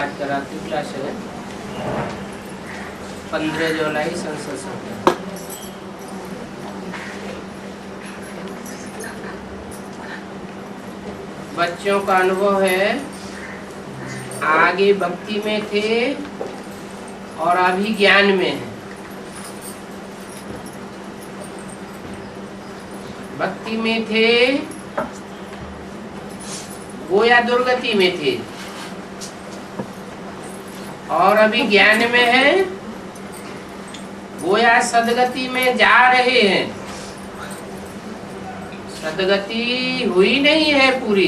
आज का रात्रि क्लास है 15 जुलाई संसद सभा। बच्चों का अनुभव है आगे भक्ति में थे और अभी ज्ञान में है। भक्ति में थे वो या दुर्गति में थे और अभी ज्ञान में है वो या सदगति में जा रहे हैं। सदगति हुई नहीं है पूरी,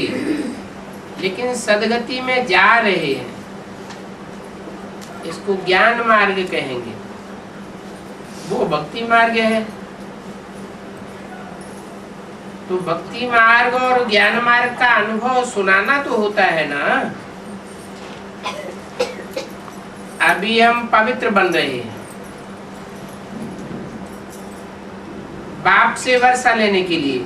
लेकिन सदगति में जा रहे हैं। इसको ज्ञान मार्ग कहेंगे, वो भक्ति मार्ग है। तो भक्ति मार्ग और ज्ञान मार्ग का अनुभव सुनाना तो होता है ना। अभी हम पवित्र बन रहे हैं बाप से वर्षा लेने के लिए।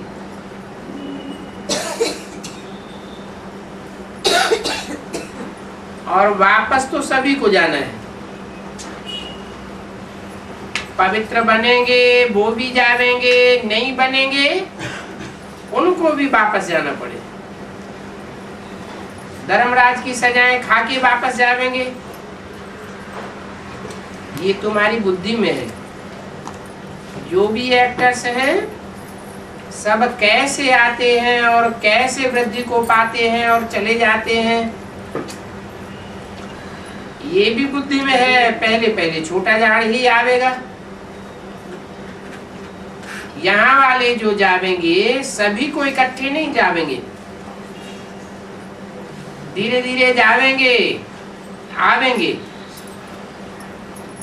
और वापस तो सभी को जाना है। पवित्र बनेंगे वो भी जाएंगे, नहीं बनेंगे उनको भी वापस जाना पड़े। धर्मराज की सजाएं खा के वापस जाएंगे, ये तुम्हारी बुद्धि में है। जो भी एक्टर्स हैं सब कैसे आते हैं और कैसे वृद्धि को पाते हैं और चले जाते हैं, ये भी बुद्धि में है। पहले पहले छोटा झाड़ ही आवेगा। यहाँ वाले जो जावेंगे सभी को इकट्ठे नहीं जावेंगे, धीरे धीरे जावेंगे, आवेंगे।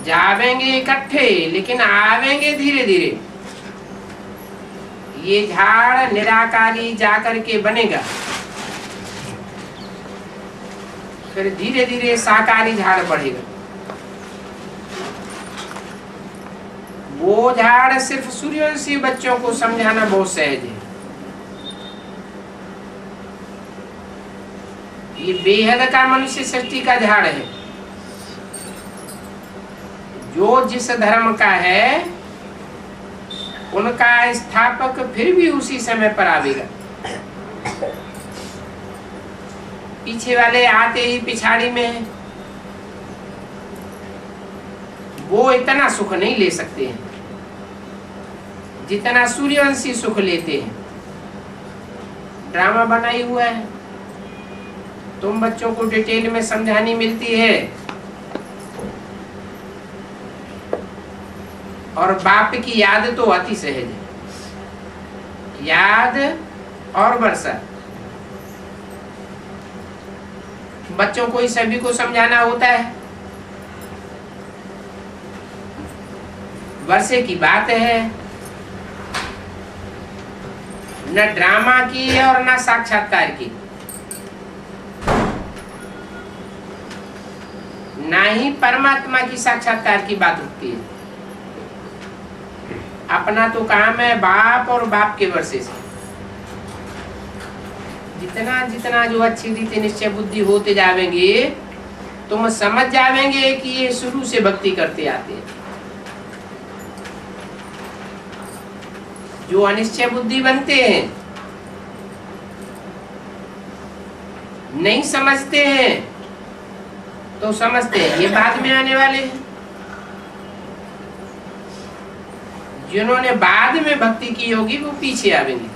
जावेंगे इकट्ठे लेकिन आवेंगे धीरे धीरे। ये झाड़ निराकारी जाकर के बनेगा, फिर धीरे धीरे साकारी झाड़ बढ़ेगा। वो झाड़ सिर्फ सूर्यवंशी बच्चों को समझाना बहुत सहज है। ये बेहद का मनुष्य सृष्टि का झाड़ है। जो जिस धर्म का है उनका स्थापक फिर भी उसी समय पर आवेगा। पीछे वाले आते ही पिछाड़ी में है। वो इतना सुख नहीं ले सकते हैं जितना सूर्यवंशी सुख लेते हैं। ड्रामा बनाई हुआ है, तुम बच्चों को डिटेल में समझानी मिलती है। और बाप की याद तो अति सहज है। याद और वर्षा बच्चों को ही सभी को समझाना होता है। वर्षे की बात है, न ड्रामा की और न साक्षात्कार की, ना ही परमात्मा की साक्षात्कार की बात होती है। अपना तो काम है बाप और बाप के वर्षे से। जितना जितना जो अच्छी रीति निश्चय बुद्धि होते जावेंगे तुम समझ जावेंगे कि ये शुरू से भक्ति करते आते हैं। जो अनिश्चय बुद्धि बनते हैं, नहीं समझते हैं तो समझते हैं ये बाद में आने वाले हैं। जिन्होंने बाद में भक्ति की होगी वो पीछे आवेंगे।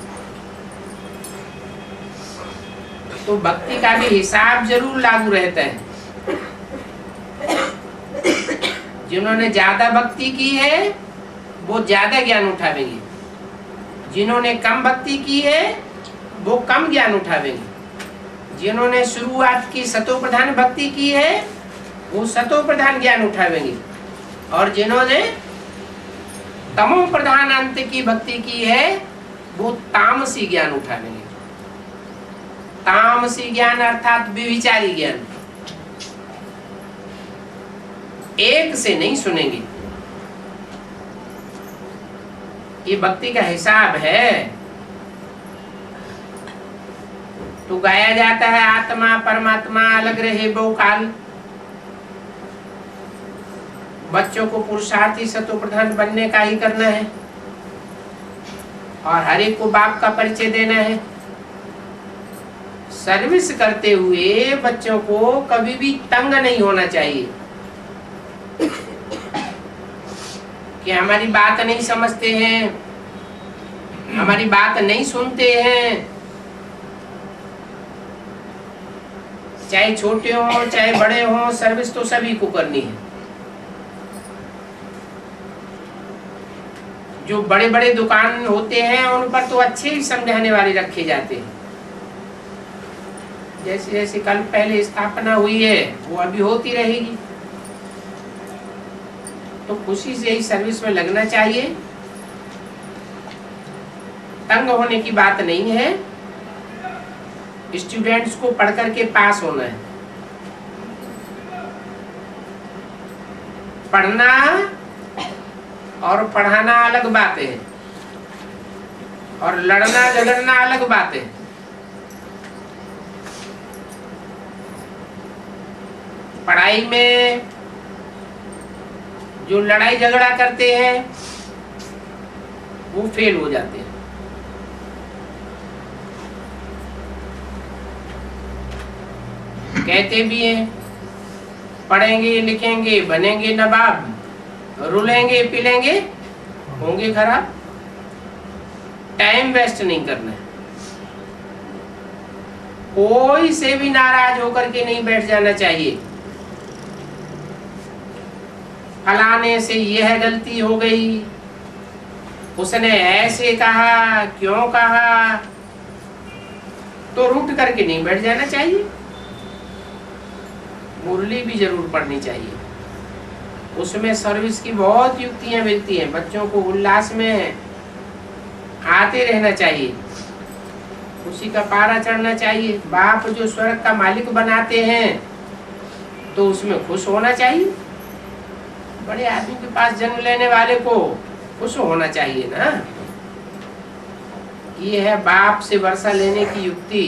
तो भक्ति का भी हिसाब जरूर लागू रहता है। जिन्होंने ज्यादा भक्ति की है वो ज्यादा ज्ञान उठावेंगे, जिन्होंने कम भक्ति की है वो कम ज्ञान उठावेंगे। जिन्होंने शुरुआत की सतो प्रधान भक्ति की है वो सतो प्रधान ज्ञान उठावेंगे, और जिन्होंने तमो प्रधान अंत की भक्ति की है वो तामसी ज्ञान उठावेंगे। तामसी ज्ञान अर्थात व्यभिचारी ज्ञान। एक से नहीं सुनेंगे। ये भक्ति का हिसाब है। तो गाया जाता है आत्मा परमात्मा अलग रहे बहुकाल, बच्चों को पुरुषार्थी सतो प्रधान बनने का ही करना है और हर एक को बाप का परिचय देना है। सर्विस करते हुए बच्चों को कभी भी तंग नहीं होना चाहिए कि हमारी बात नहीं समझते हैं, हमारी बात नहीं सुनते हैं। चाहे छोटे हो चाहे बड़े हो, सर्विस तो सभी को करनी है। जो बड़े बड़े दुकान होते हैं उन पर तो अच्छे ही समझाने वाले रखे जाते हैं। जैसे जैसे कल पहले स्थापना हुई है वो अभी होती रहेगी, तो खुशी से ही सर्विस में लगना चाहिए। तंग होने की बात नहीं है, स्टूडेंट्स को पढ़ करके पास होना है। पढ़ना और पढ़ाना अलग बात है और लड़ना झगड़ना अलग बात है। पढ़ाई में जो लड़ाई झगड़ा करते हैं वो फेल हो जाते हैं। कहते भी हैं पढ़ेंगे लिखेंगे बनेंगे नवाब, रुलेंगे पिलेंगे होंगे खराब। टाइम वेस्ट नहीं करना है, कोई से भी नाराज होकर के नहीं बैठ जाना चाहिए। फलाने से यह गलती हो गई, उसने ऐसे कहा, क्यों कहा, तो रूठ करके नहीं बैठ जाना चाहिए। मुरली भी जरूर पढ़नी चाहिए, उसमें सर्विस की बहुत युक्तियां मिलती हैं। बच्चों को उल्लास में आते रहना चाहिए, उसी का पारा चढ़ना चाहिए। बाप जो स्वर्ग का मालिक बनाते हैं तो उसमें खुश होना चाहिए। बड़े आदमी के पास जन्म लेने वाले को खुश होना चाहिए ना। ये है बाप से वर्षा लेने की युक्ति।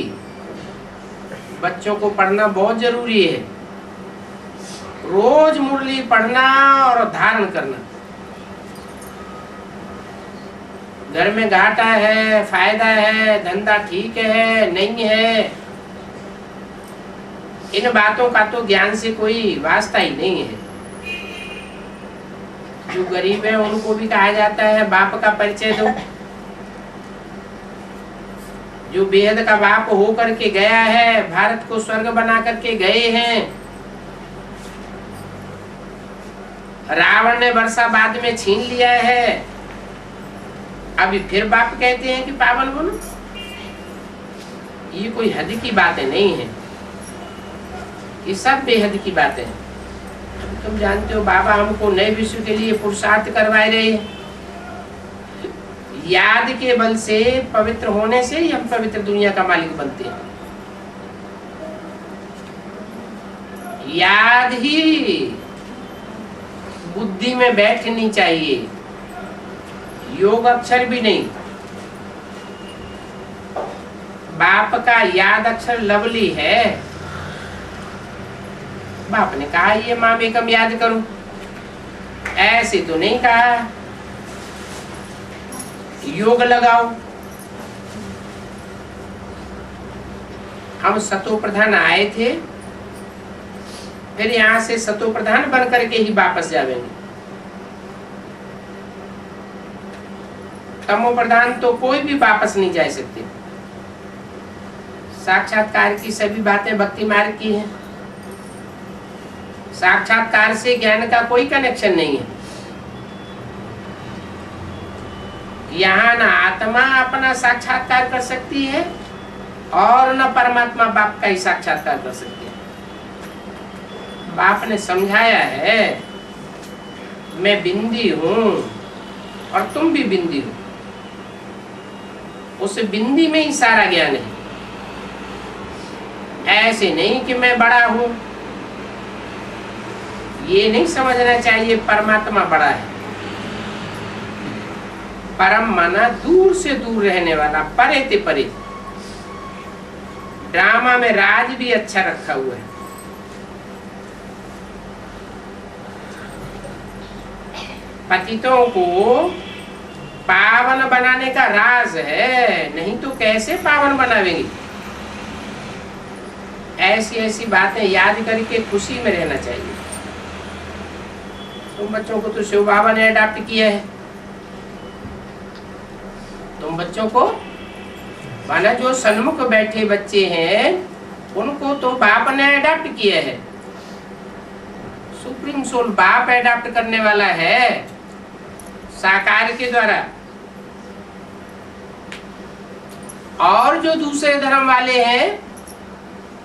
बच्चों को पढ़ना बहुत जरूरी है, रोज मुरली पढ़ना और धारण करना। घर में घाटा है, फायदा है, धंधा ठीक है नहीं है, इन बातों का तो ज्ञान से कोई वास्ता ही नहीं है। जो गरीब है उनको भी कहा जाता है बाप का परिचय दो। जो बेहद का बाप हो करके गया है, भारत को स्वर्ग बना करके गए हैं। रावण ने वर्षा बाद में छीन लिया है, अभी फिर बाप कहते हैं कि पावन बनो। ये कोई हद की बातें नहीं है, ये सब बेहद की बातें हैं। तुम जानते हो बाबा हमको नए विश्व के लिए पुरुषार्थ करवाए रहे हैं। याद के बल से, पवित्र होने से ही हम पवित्र दुनिया का मालिक बनते हैं। याद ही बुद्धि में बैठनी चाहिए, योग अक्षर भी नहीं। बाप का याद अक्षर लवली है। बाप ने कहा ये माँ बेकम याद करो, ऐसे तो नहीं कहा योग लगाओ। हम सतो प्रधान आए थे, फिर यहाँ से सतो प्रधान बन करके ही वापस जाएंगे। तमो प्रधान तो कोई भी वापस नहीं जा सकते। साक्षात्कार की सभी बातें भक्ति मार्ग की हैं। साक्षात्कार से ज्ञान का कोई कनेक्शन नहीं है। यहाँ न आत्मा अपना साक्षात्कार कर सकती है और न परमात्मा बाप का ही साक्षात्कार कर सकती है। बाप ने समझाया है मैं बिंदी हूँ और तुम भी बिंदी हो। उस बिंदी में ही सारा ज्ञान है। ऐसे नहीं कि मैं बड़ा हूँ, ये नहीं समझना चाहिए परमात्मा बड़ा है। परम माना दूर से दूर रहने वाला, परे ते परे। ड्रामा में राज भी अच्छा रखा हुआ है। पतितों को पावन बनाने का राज है, नहीं तो कैसे पावन बनावेंगे। ऐसी ऐसी बातें याद करके खुशी में रहना चाहिए। तुम बच्चों को तो शिव बाबा ने अडॉप्ट किया है, तुम बच्चों को माना जो सन्मुख बैठे बच्चे हैं उनको तो बाप ने अडॉप्ट किया है। सुप्रीम सोल बाप अडॉप्ट करने वाला है साकार के द्वारा। और जो दूसरे धर्म वाले हैं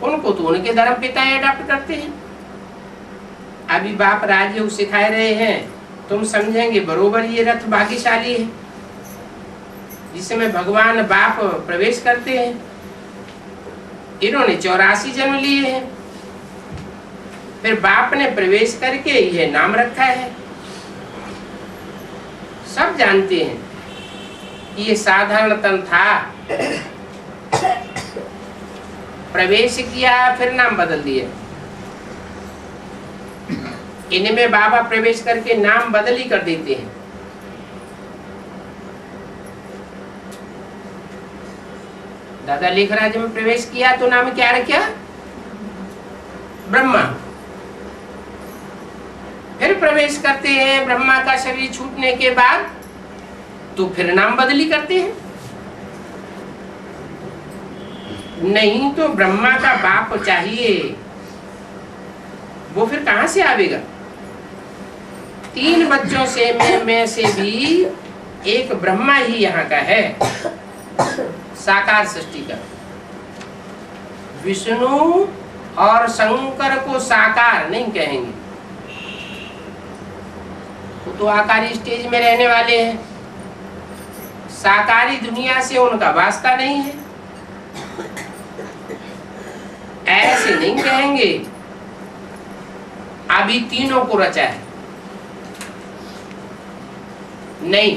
उनको तो उनके धर्म पिता अडॉप्ट करते हैं। अभी बाप राजयोग सिखाए रहे हैं, तुम समझेंगे बरोबर ये रथ भाग्यशाली है जिसमें भगवान बाप प्रवेश करते हैं। इन्होंने 84 जन्म लिए हैं, फिर बाप ने प्रवेश करके यह नाम रखा है। सब जानते हैं कि ये साधारण तन था, प्रवेश किया फिर नाम बदल दिया। इनमें बाबा प्रवेश करके नाम बदल ही कर देते हैं। दादा लेखराज में प्रवेश किया तो नाम क्या रखा? ब्रह्मा। फिर प्रवेश करते हैं ब्रह्मा का शरीर छूटने के बाद तो फिर नाम बदली करते हैं। नहीं तो ब्रह्मा का बाप चाहिए, वो फिर कहां से आवेगा? 3 बच्चों से में से भी एक ब्रह्मा ही यहाँ का है, साकार सृष्टि का। विष्णु और शंकर को साकार नहीं कहेंगे, वो तो आकारी स्टेज में रहने वाले हैं। साकारी दुनिया से उनका वास्ता नहीं है, ऐसे नहीं कहेंगे। अभी तीनों को रचा है नहीं।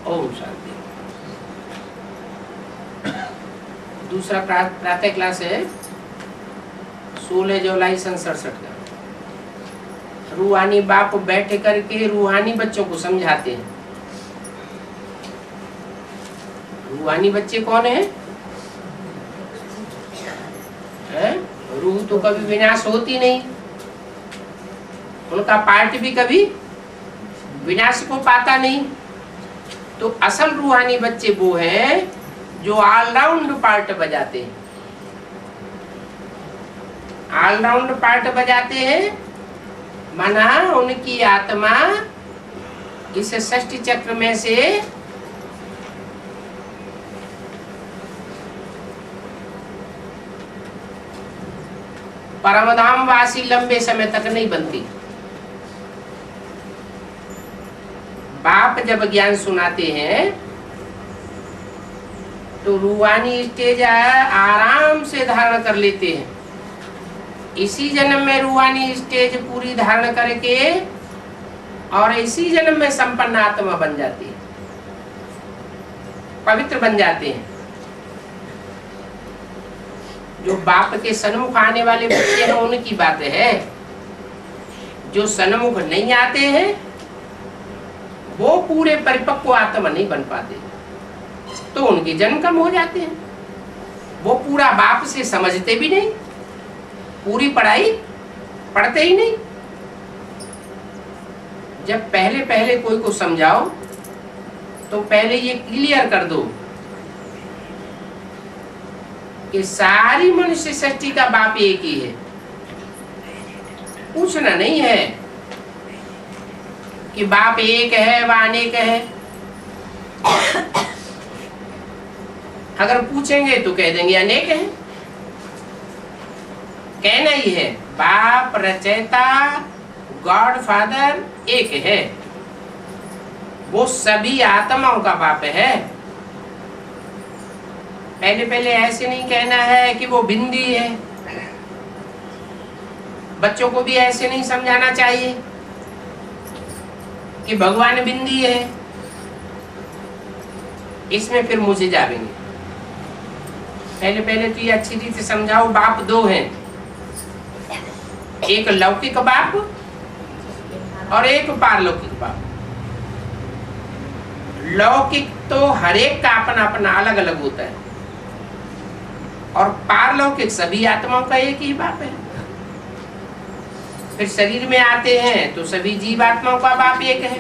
ओम शांति। दूसरा प्रातः क्लास है 16 जुलाई 1967 का। रूहानी बाप बैठ करके रूहानी बच्चों को समझाते हैं। रूहानी बच्चे कौन है? रूह तो कभी विनाश होती नहीं, उनका पार्ट भी कभी विनाश को पाता नहीं। तो असल रूहानी बच्चे वो हैं जो ऑलराउंड पार्ट बजाते हैं। ऑलराउंड पार्ट बजाते हैं माना उनकी आत्मा इस षष्ठी चक्र में से परमधाम वासी लंबे समय तक नहीं बनती। बाप जब ज्ञान सुनाते हैं तो रूहानी स्टेज आराम से धारण कर लेते हैं। इसी जन्म में रूहानी स्टेज पूरी धारण करके और इसी जन्म में संपन्न आत्मा बन जाती है, पवित्र बन जाते हैं। जो बाप के सन्मुख आने वाले बच्चे हैं उनकी बात है। जो सन्मुख नहीं आते हैं वो पूरे परिपक्व आत्मा नहीं बन पाते, तो उनके जन्म कम हो जाते हैं। वो पूरा बाप से समझते भी नहीं, पूरी पढ़ाई पढ़ते ही नहीं। जब पहले पहले कोई को समझाओ तो पहले ये क्लियर कर दो कि सारी मनुष्य सृष्टि का बाप एक ही है। पूछना नहीं है कि बाप एक है व अनेक है। अगर पूछेंगे तो कह देंगे अनेक है। कहना ही है बाप रचयिता गॉड फादर एक है, वो सभी आत्माओं का बाप है। पहले पहले ऐसे नहीं कहना है कि वो बिंदी है। बच्चों को भी ऐसे नहीं समझाना चाहिए कि भगवान बिंदी है। इसमें फिर मुझे जाएंगे। पहले पहले तो ये अच्छी रीत से समझाओ बाप 2 हैं, एक लौकिक बाप और एक पारलौकिक बाप। लौकिक तो हर एक का अपना अपना अलग अलग होता है, और पारलौकिक सभी आत्माओं का एक ही बाप है। फिर शरीर में आते हैं तो सभी जीवात्माओं का बाप एक है।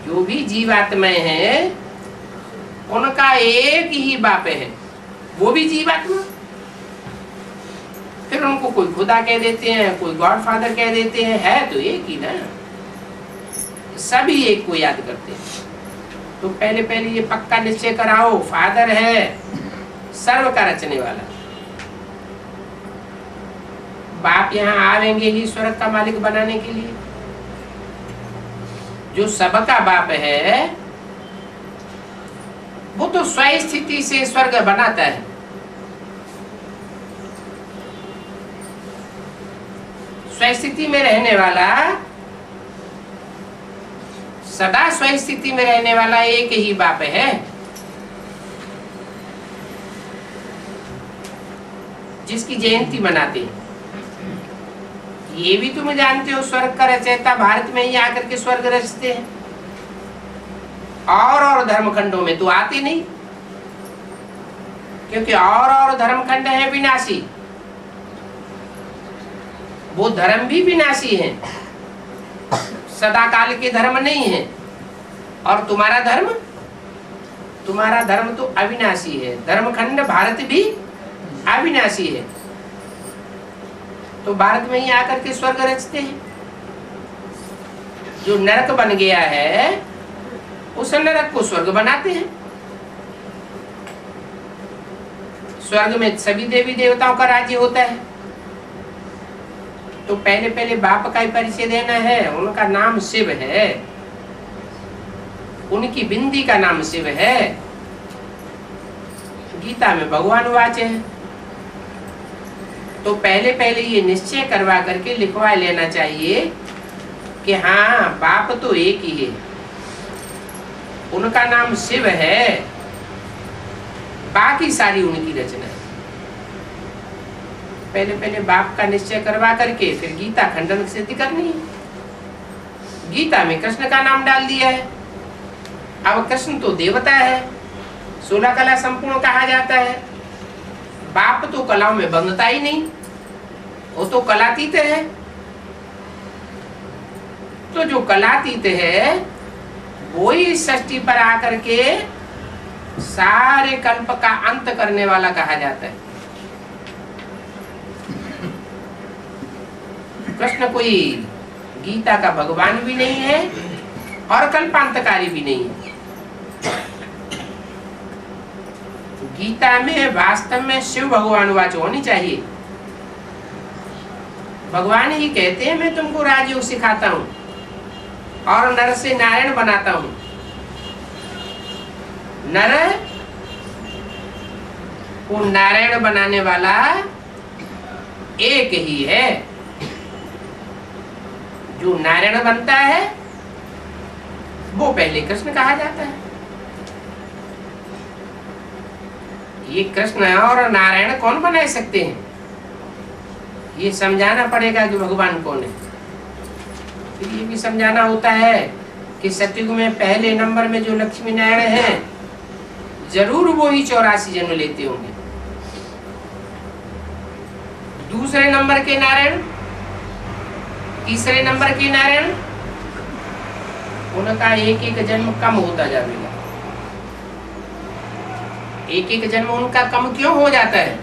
जो भी जीवात्माएं हैं उनका एक ही बाप है, वो भी जीवात्मा। फिर उनको कोई खुदा कह देते हैं, कोई गॉड फादर कह देते हैं, है तो एक ही ना, सभी एक को याद करते हैं। तो पहले पहले ये पक्का निश्चय कराओ, फादर है सर्व का रचने वाला। बाप यहाँ आवेंगे ही स्वर्ग का मालिक बनाने के लिए। जो सबका बाप है वो तो स्वस्थिति से स्वर्ग बनाता है। स्वस्थिति में रहने वाला, सदा स्वस्थिति में रहने वाला एक ही बाप है। जिसकी जयंती मनाते हैं। ये भी तुम जानते हो, स्वर्ग का रचयिता भारत में ही आकर के स्वर्ग रचते हैं, और धर्मखंडों में तो आते नहीं, क्योंकि और धर्मखंड है विनाशी। वो धर्म भी विनाशी है, सदा काल के धर्म नहीं है। और तुम्हारा धर्म तो अविनाशी है। धर्मखंड भारत भी अविनाशी है। तो भारत में ही आकर के स्वर्ग रचते हैं। जो नरक बन गया है उस नरक को स्वर्ग बनाते हैं। स्वर्ग में सभी देवी देवताओं का राज्य होता है। तो पहले पहले बाप का ही परिचय देना है। उनका नाम शिव है, उनकी बिंदी का नाम शिव है। गीता में भगवान वाचे है। तो पहले पहले ये निश्चय करवा करके लिखवा लेना चाहिए कि हाँ, बाप तो एक ही है, उनका नाम शिव है, बाकी सारी उनकी रचना है। पहले पहले बाप का निश्चय करवा करके फिर गीता खंडन सिद्धि करनी है। गीता में कृष्ण का नाम डाल दिया है। अब कृष्ण तो देवता है, 16 कला संपूर्ण कहा जाता है। बाप तो कलाओं में बंधता ही नहीं, वो तो कलातीत है। तो जो कलातीत है वो ही सृष्टि पर आकर के सारे कल्प का अंत करने वाला कहा जाता है। कृष्ण कोई गीता का भगवान भी नहीं है और कल्पांतकारी भी नहीं है। गीता में वास्तव में शिव भगवान वाच होनी चाहिए। भगवान ही कहते हैं मैं तुमको राजयोग सिखाता हूँ और नर से नारायण बनाता हूँ। नर को नारायण बनाने वाला एक ही है। जो नारायण बनता है वो पहले कृष्ण कहा जाता है। ये कृष्ण और नारायण कौन बना सकते हैं? ये समझाना पड़ेगा कि भगवान कौन है। फिर ये भी समझाना होता है कि सतयुग में पहले नंबर में जो लक्ष्मी नारायण हैं जरूर वो ही 84 जन्म लेते होंगे। दूसरे नंबर के नारायण, तीसरे नंबर के नारायण, उनका एक एक जन्म कम होता जाएगा। एक एक जन्म उनका कम क्यों हो जाता है?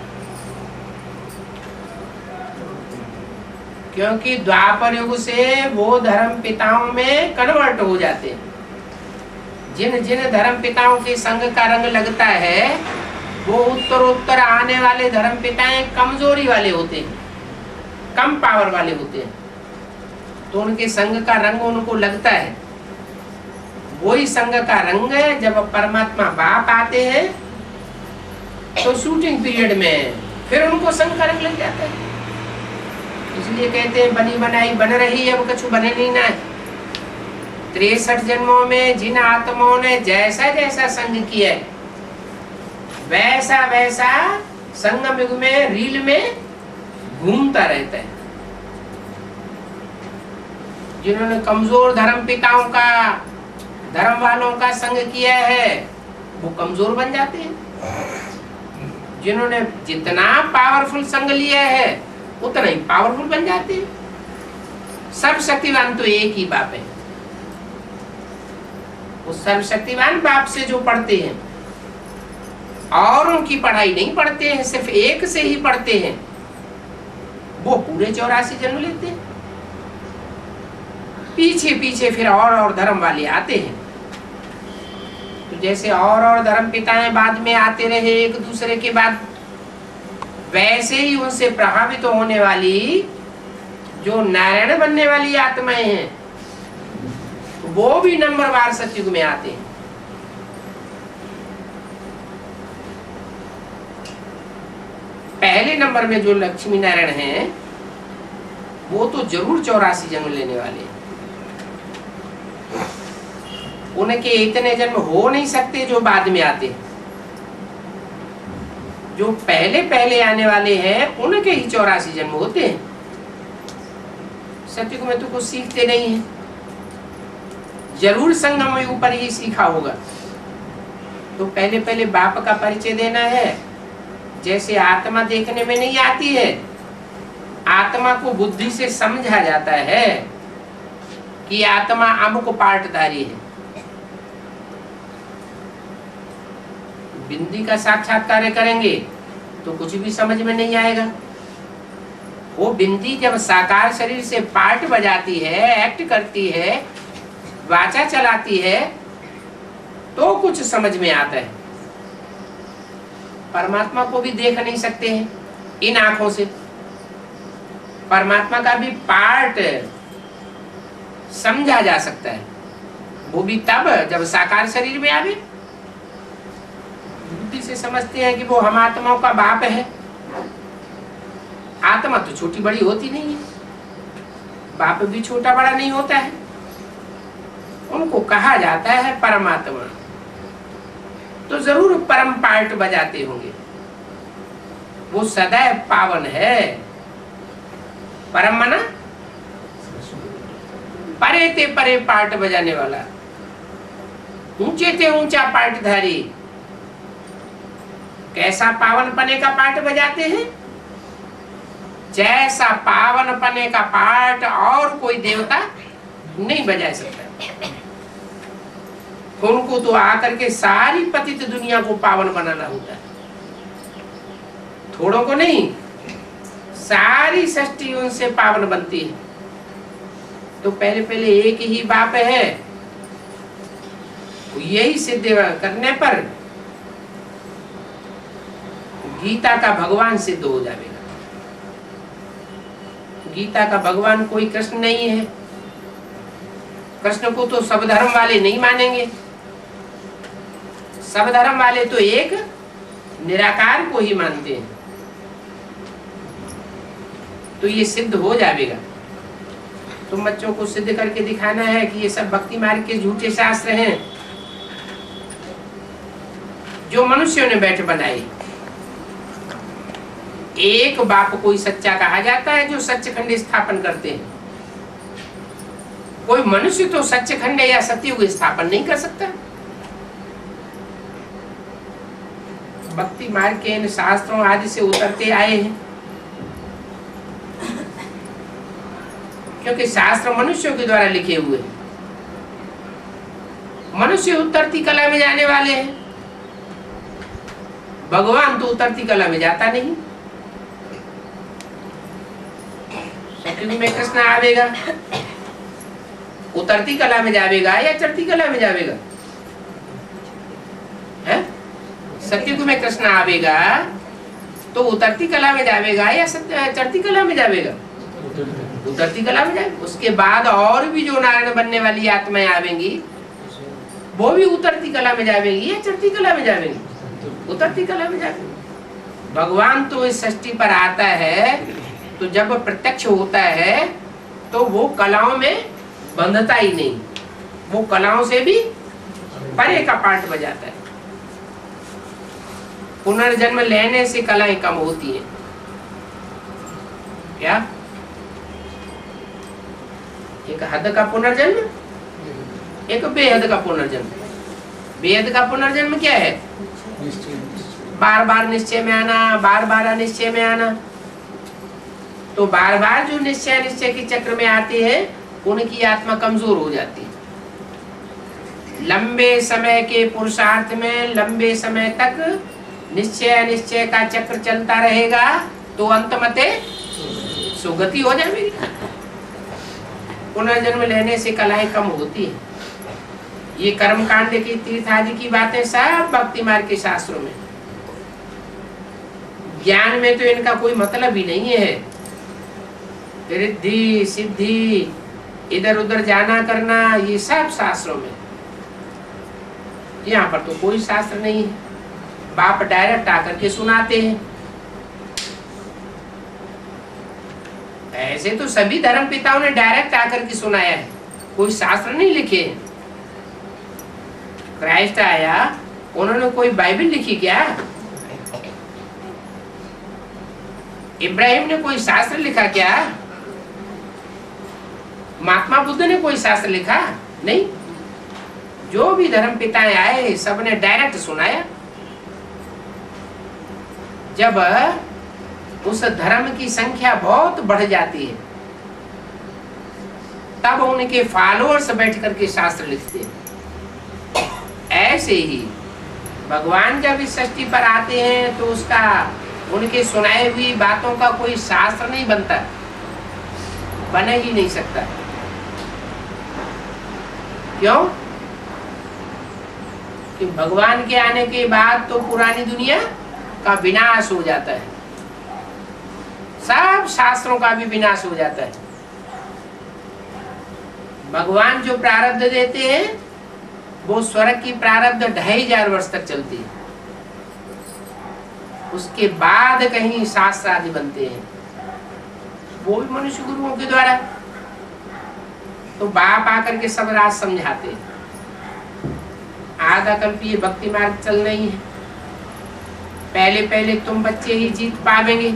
क्योंकि द्वापर युग से वो धर्म पिताओं में कन्वर्ट हो जाते हैं। जिन जिन धर्म पिताओं के संग का रंग लगता है वो उत्तरोत्तर आने वाले धर्म पिताएं कमजोरी वाले होते हैं, कम पावर वाले होते हैं। तो उनके संग का रंग उनको लगता है। वही संग का रंग है जब परमात्मा बाप आते हैं तो शूटिंग पीरियड में फिर उनको संग का रंग लग जाता है। इसलिए कहते हैं बनी बनाई बन रही, अब कछु बने नहीं ना। 63 जन्मों में जिन आत्माओं ने जैसा जैसा संग किया वैसा वैसा संगम युग में रील में घूमता रहता है। जिन्होंने कमजोर धर्म पिताओं का, धर्म वालों का संग किया है, वो कमजोर बन जाते हैं। जिन्होंने जितना पावरफुल संग लिया है उतना ही पावरफुल बन जाते हैं। सर्वशक्तिवान तो एक ही बाप है। उस सर्वशक्तिवान बाप से जो पढ़ते हैं, औरों की पढ़ाई नहीं पढ़ते हैं, सिर्फ एक से ही पढ़ते हैं, वो पूरे 84 जन्म लेते हैं। पीछे पीछे फिर और धर्म वाले आते हैं। तो जैसे और धर्म पिताएं बाद में आते रहे एक दूसरे के बाद, वैसे ही उनसे प्रभावित होने वाली जो नारायण बनने वाली आत्माएं हैं, वो भी नंबरवार सतयुग में आते हैं। पहले नंबर में जो लक्ष्मी नारायण हैं, वो तो जरूर 84 जन्म लेने वाले हैं। उनके इतने जन्म हो नहीं सकते जो बाद में आते हैं। जो पहले पहले आने वाले हैं उनके ही 84 जन्म होते हैं। सतयुग में तो कुछ सीखते नहीं है, जरूर संगम में ऊपर ही सीखा होगा। तो पहले पहले बाप का परिचय देना है। जैसे आत्मा देखने में नहीं आती है, आत्मा को बुद्धि से समझा जाता है कि आत्मा अमुक पार्टधारी है। बिंदी का साक्षात्कार करेंगे तो कुछ भी समझ में नहीं आएगा। वो बिंदी जब साकार शरीर से पार्ट बजाती है, एक्ट करती है, वाचा चलाती है, तो कुछ समझ में आता है। परमात्मा को भी देख नहीं सकते हैं इन आंखों से। परमात्मा का भी पार्ट समझा जा सकता है, वो भी तब जब साकार शरीर में आवे। बुद्धि से समझते हैं कि वो हम आत्माओं का बाप है। आत्मा तो छोटी बड़ी होती नहीं है, बाप भी छोटा बड़ा नहीं होता है। उनको कहा जाता है परमात्मा। तो जरूर परम पार्ट बजाते होंगे। वो सदैव पावन है। परम मना परे ते परे पार्ट बजाने वाला, ऊंचे ते ऊंचा पार्टधारी। कैसा पावन पने का पार्ट बजाते हैं? जैसा पावन पने का पार्ट और कोई देवता नहीं बजा सकता। उनको तो आकर के सारी पतित दुनिया को पावन बनाना होता है, थोड़ों को नहीं। सारी सृष्टि उनसे पावन बनती है। तो पहले पहले एक ही बाप है। यही सिद्ध करने पर गीता का भगवान सिद्ध हो जाएगा। गीता का भगवान कोई कृष्ण नहीं है। कृष्ण को तो सब धर्म वाले नहीं मानेंगे। सब धर्म वाले तो एक निराकार को ही मानते हैं। तो ये सिद्ध हो जाएगा। तुम बच्चों को सिद्ध करके दिखाना है कि ये सब भक्ति मार्ग के झूठे शास्त्र हैं जो मनुष्यों ने बैठ बनाए। एक बाप को ही सच्चा कहा जाता है जो सच्चखंड स्थापन करते हैं। कोई मनुष्य तो सच्चखंड या सतयुग स्थापन नहीं कर सकता। भक्ति मार्ग के इन शास्त्रों आदि से उतरते आए हैं, क्योंकि शास्त्र मनुष्यों के द्वारा लिखे हुए हैं। मनुष्य उतरती कला में जाने वाले हैं, भगवान तो उतरती कला में जाता नहीं। सतयुग में कृष्ण आवेगा, उतरती कला में जावेगा या चढ़ती कला में जावेगा? है? सतयुग में कृष्ण आवेगा तो उतरती कला में जावेगा या चढ़ती कला में जावेगा? उतरती कला में जाएगा। उसके बाद और भी जो नारायण बनने वाली आत्माएं आवेंगी वो भी उतरती कला में जावेगी या चढ़ती कला में जावेंगी? उतरती कला में जावेगी। भगवान तो इस सृष्टि पर आता है तो जब प्रत्यक्ष होता है तो वो कलाओं में बंधता ही नहीं, वो कलाओं से भी परे का पार्ट बजाता है। पुनर्जन्म लेने से कलाएं कम होती हैं। क्या? एक हद का पुनर्जन्म, एक बेहद का पुनर्जन्म। बेहद का पुनर्जन्म क्या है? बार बार निश्चय में आना, बार बार अनिश्चय में आना। तो बार बार जो निश्चय निश्चय के चक्र में आते हैं उनकी आत्मा कमजोर हो जाती है। लंबे समय के पुरुषार्थ में लंबे समय तक निश्चय अनिश्चय का चक्र चलता रहेगा तो अंतमते सुगति हो जाएगी। पुनर्जन्म लेने से कलाएं कम होती है। ये कर्मकांड की तीर्थ आदि की बातें सब भक्ति मार्ग के शास्त्रों में, ज्ञान में तो इनका कोई मतलब ही नहीं है। रिद्धि सिद्धि इधर उधर जाना करना ये सब शास्त्रों में, यहाँ पर तो कोई शास्त्र नहीं है। बाप डायरेक्ट आकर के सुनाते हैं। ऐसे तो सभी धर्म पिताओं ने डायरेक्ट आकर के सुनाया है, कोई शास्त्र नहीं लिखे। क्राइस्ट आया, उन्होंने कोई बाइबल लिखी क्या? इब्राहिम ने कोई शास्त्र लिखा क्या? महात्मा बुद्ध ने कोई शास्त्र लिखा? नहीं। जो भी धर्म पिताएं आए सबने डायरेक्ट सुनाया। जब उस धर्म की संख्या बहुत बढ़ जाती है तब उनके फॉलोअर्स बैठ करके शास्त्र लिखते हैं। ऐसे ही भगवान जब इस सृष्टि पर आते हैं तो उसका उनके सुनाए हुई बातों का कोई शास्त्र नहीं बनता, बन ही नहीं सकता। क्यों? कि भगवान के आने के बाद तो पुरानी दुनिया का विनाश हो जाता है, सब शास्त्रों का भी विनाश हो जाता है। भगवान जो प्रारब्ध देते हैं वो स्वर्ग की प्रारब्ध 2500 वर्ष तक चलती है। उसके बाद कहीं शास्त्र आदि बनते हैं, वो भी मनुष्य गुरुओं के द्वारा। तो बाप आकर के सब राज समझाते हैं। आधा कल्पीय भक्ति मार्ग चल रही है। पहले पहले तुम बच्चे ही जीत पावेंगे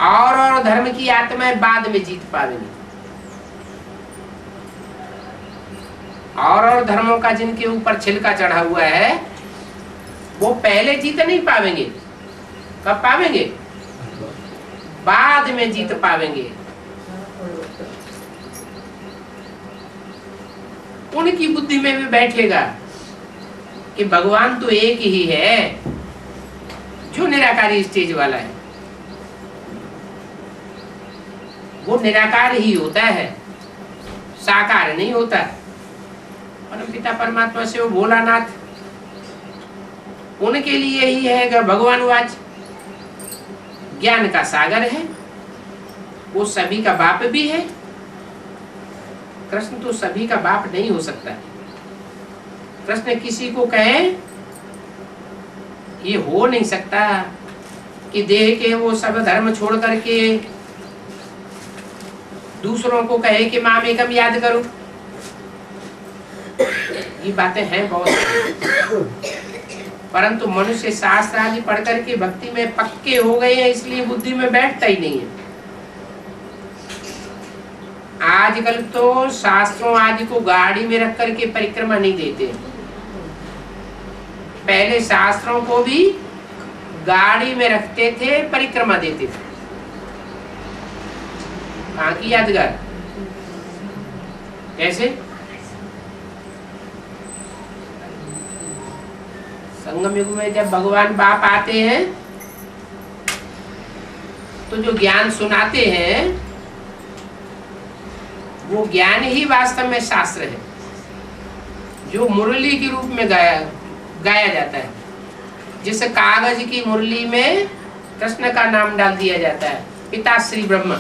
और धर्म की आत्माएं बाद में जीत पावेंगे। और धर्मों का जिनके ऊपर छिलका चढ़ा हुआ है वो पहले जीत नहीं पावेंगे। कब पावेंगे? बाद में जीत पावेंगे। उनकी बुद्धि में भी बैठेगा कि भगवान तो एक ही है जो निराकारी स्टेज वाला है। वो निराकार ही होता है, साकार नहीं होता। परम पिता परमात्मा से वो भोलानाथ, उनके लिए ही है कि भगवान वाच ज्ञान का सागर है। वो सभी का बाप भी है। कृष्ण तो सभी का बाप नहीं हो सकता। कृष्ण किसी को कहे ये हो नहीं सकता कि देह के वो सब धर्म छोड़ करके दूसरों को कहे कि माम एकम याद करो। ये बातें हैं बहुत, परंतु मनुष्य शास्त्र आदि पढ़ करके भक्ति में पक्के हो गए हैं, इसलिए बुद्धि में बैठता ही नहीं है। आजकल तो शास्त्रों आदि को गाड़ी में रख करके परिक्रमा नहीं देते। पहले शास्त्रों को भी गाड़ी में रखते थे, परिक्रमा देते थे। कहाँ की यादगार? कैसे? संगम युग में जब भगवान बाप आते हैं तो जो ज्ञान सुनाते हैं वो ज्ञान ही वास्तव में शास्त्र है, जो मुरली के रूप में गाया जाता है। जिस कागज की मुरली में कृष्ण का नाम डाल दिया जाता है, पिता श्री ब्रह्मा,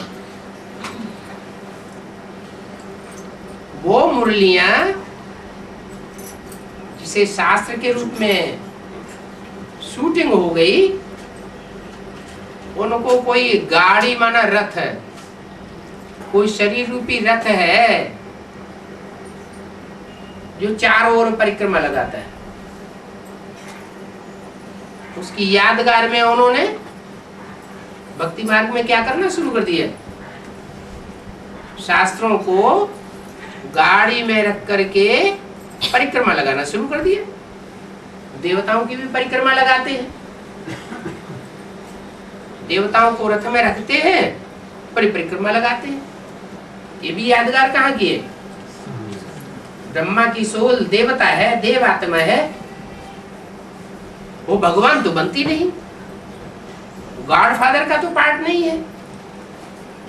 वो मुरलियां जिसे शास्त्र के रूप में शूटिंग हो गई, उनको कोई गाड़ी माना रथ है, कोई शरीर रूपी रथ है जो चारों ओर परिक्रमा लगाता है। उसकी यादगार में उन्होंने भक्ति मार्ग में क्या करना शुरू कर दिया? शास्त्रों को गाड़ी में रख करके परिक्रमा लगाना शुरू कर दिया। देवताओं की भी परिक्रमा लगाते हैं, देवताओं को रथ में रखते हैं, परिक्रमा लगाते हैं। ये भी यादगार कहाँ की है? ब्रह्मा की सोल देवता है, देव आत्मा है, वो भगवान तो बनती नहीं, गॉडफादर का तो पार्ट नहीं है।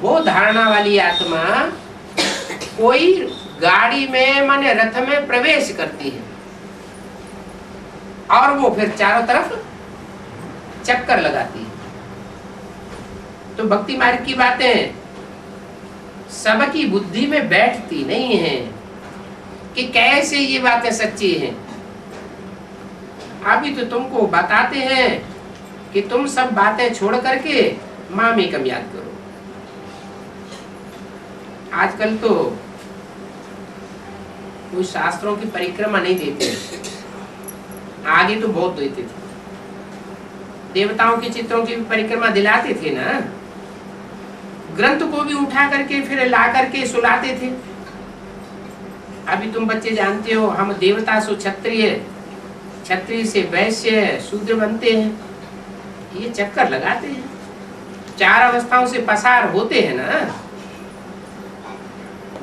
वो धारणा वाली आत्मा कोई गाड़ी में माने रथ में प्रवेश करती है और वो फिर चारों तरफ चक्कर लगाती है। तो भक्ति मार्ग की बातें सबकी बुद्धि में बैठती नहीं है कि कैसे ये बातें सच्ची हैं। अभी तो तुमको बताते हैं कि तुम सब बातें छोड़ करके मामेकम याद करो। आजकल तो कोई शास्त्रों की परिक्रमा नहीं देते, आगे तो बहुत देते थे। देवताओं के चित्रों की भी परिक्रमा दिलाते थे ना, ग्रंथ को भी उठा करके फिर ला करके सुलाते थे। अभी तुम बच्चे जानते हो, हम देवता से क्षत्रिय, क्षत्रिय से वैश्य, शूद्र बनते हैं, ये चक्कर लगाते हैं। चार अवस्थाओं से पसार होते हैं ना।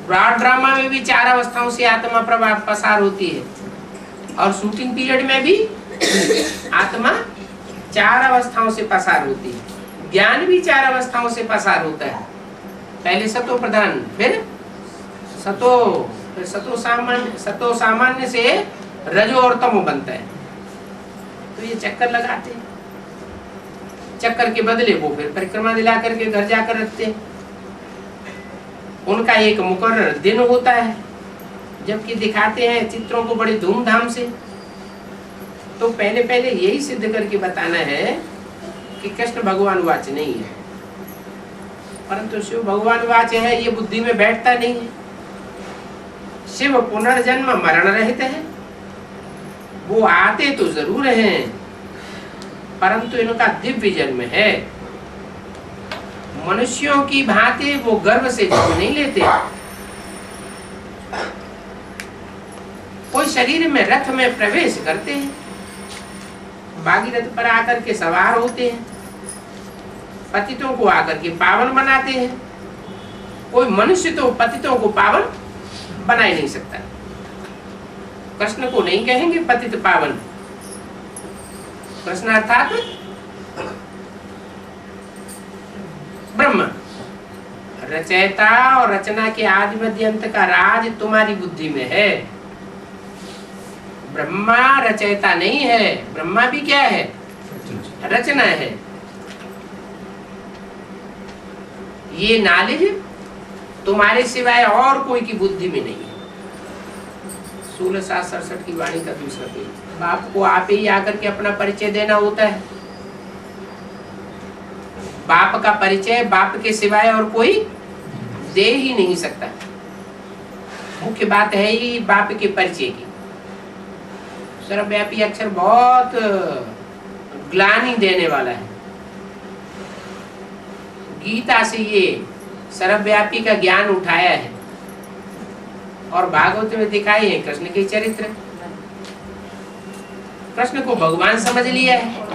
ब्रॉड ड्रामा में भी चार अवस्थाओं से आत्मा प्रभाव पसार होती है और शूटिंग पीरियड में भी आत्मा चार अवस्थाओं से पसार होती है। ज्ञान भी चार अवस्थाओं से पसार होता है, पहले सतो प्रधान, फिर सतो सामान्य से रजो और तमो बनता है। तो ये चक्कर लगाते हैं, चक्कर के बदले वो फिर परिक्रमा दिला करके घर जाकर रखते हैं। उनका एक मुकर्रर दिन होता है जबकि दिखाते हैं चित्रों को बड़े धूमधाम से। तो पहले पहले यही सिद्ध करके बताना है कि कृष्ण भगवान वाच नहीं है, परंतु शिव भगवान वाच है, ये बुद्धि में बैठता नहीं है। शिव पुनर्जन्म मरण रहित है, वो आते तो जरूर हैं परंतु इनका दिव्य जन्म है। मनुष्यों की भांति वो गर्भ से जन्म नहीं लेते, कोई शरीर में रथ में प्रवेश करते हैं, भागीरथ पर आकर के सवार होते हैं, पतितों को आकर के पावन बनाते हैं। कोई मनुष्य तो पतितों को पावन बना ही नहीं सकता। कृष्ण को नहीं कहेंगे पतित पावन। कृष्ण अर्थात ब्रह्मा, रचयिता और रचना के आदि मध्य अंत का राज तुम्हारी बुद्धि में है। ब्रह्मा रचयिता नहीं है, ब्रह्मा भी क्या है? रचना है। ये नॉलेज तुम्हारे सिवाय और कोई की बुद्धि में नहीं है। 1667 की वाणी का दूसरा पेज। बाप को आप ही आकर के अपना परिचय देना होता है। बाप का परिचय बाप के सिवाय और कोई दे ही नहीं सकता। मुख्य बात है ही बाप के परिचय की। सर्वव्यापी अक्षर बहुत ग्लानि देने वाला है। गीता से ये सर्वव्यापी का ज्ञान उठाया है और भागवत में दिखाए हैं कृष्ण के चरित्र। कृष्ण को भगवान समझ लिया है।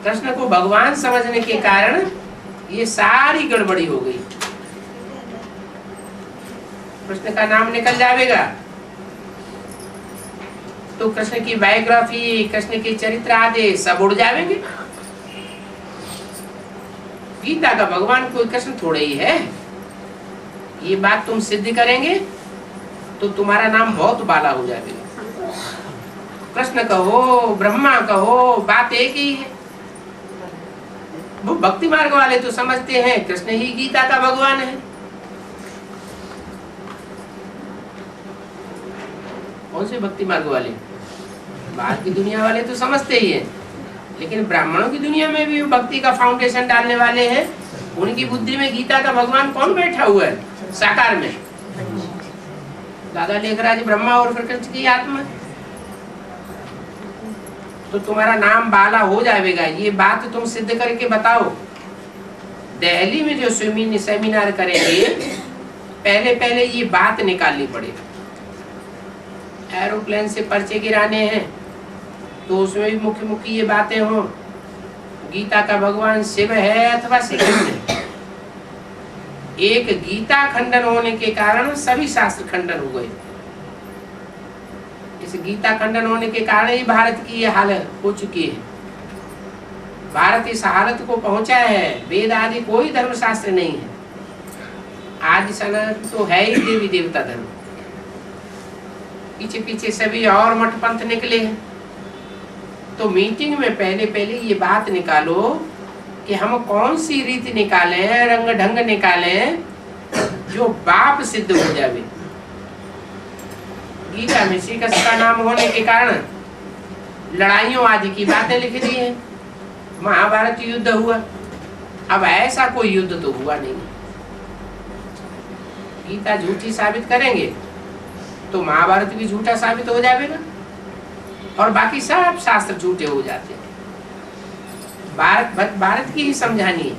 कृष्ण को भगवान समझने के कारण ये सारी गड़बड़ी हो गई। कृष्ण का नाम निकल जाएगा तो कृष्ण की बायोग्राफी, कृष्ण के चरित्र आदि सब उड़ जाएंगे। गीता का भगवान कोई कृष्ण थोड़े ही है। ये बात तुम सिद्ध करेंगे तो तुम्हारा नाम बहुत बाला हो जाएगा। कृष्ण कहो, ब्रह्मा कहो, बात एक ही है। वो भक्ति मार्ग वाले तो समझते हैं कृष्ण ही गीता का भगवान है। कौन से भक्ति मार्ग वाले? बाहर की दुनिया वाले तो समझते ही हैं, लेकिन ब्राह्मणों की दुनिया में भी भक्ति का फाउंडेशन डालने वाले हैं। उनकी बुद्धि में गीता का भगवान कौन बैठा हुआ है साकार में? दादा लेखराज ब्रह्मा और फिर कृष्ण की आत्मा। तो तुम्हारा नाम बाला हो जाएगा। ये बात तुम सिद्ध करके बताओ। दिल्ली में जो सेमिनार करेंगे, पहले पहले ये बात निकालनी पड़ेगी। एरोप्लेन से पर्चे गिराने हैं तो उसमें भी मुख्य मुख्य ये बातें हों, गीता का भगवान शिव है अथवा श्री कृष्ण है। एक गीता खंडन होने के कारण सभी शास्त्र खंडन हो गए। इस गीता खंडन होने के कारण ही भारत की ये हालत हो चुकी है। भारत इस हालत को पहुंचा है। वेद आदि कोई धर्म शास्त्र नहीं है। आज सनातन तो है ही देवी देवता धर्म। पीछे पीछे सभी और मठ पंथ निकले हैं। तो मीटिंग में पहले पहले ये बात निकालो कि हम कौन सी रीति निकालें, रंग ढंग निकालें जो बाप सिद्ध हो जावे। गीता में श्री कृष्ण का नाम होने के कारण लड़ाइयों आदि की बातें लिख दी हैं। महाभारत युद्ध हुआ। अब ऐसा कोई युद्ध तो हुआ नहीं। गीता झूठी साबित करेंगे तो महाभारत भी झूठा साबित हो जाएगा और बाकी सब शास्त्र झूठे हो जाते हैं। भारत की ही समझानी है।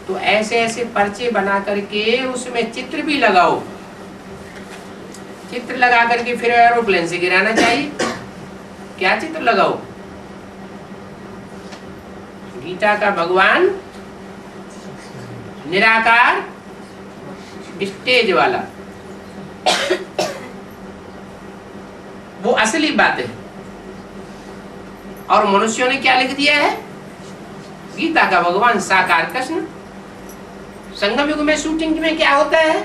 तो ऐसे ऐसे पर्चे बना करके उसमें चित्र भी लगाओ। चित्र लगा करके फिर एरोप्लेन से गिराना चाहिए। क्या चित्र लगाओ? गीता का भगवान निराकार स्टेज वाला, वो असली बात है। और मनुष्यों ने क्या लिख दिया है? गीता का भगवान साकार कृष्ण। संगम युग में शूटिंग में क्या होता है?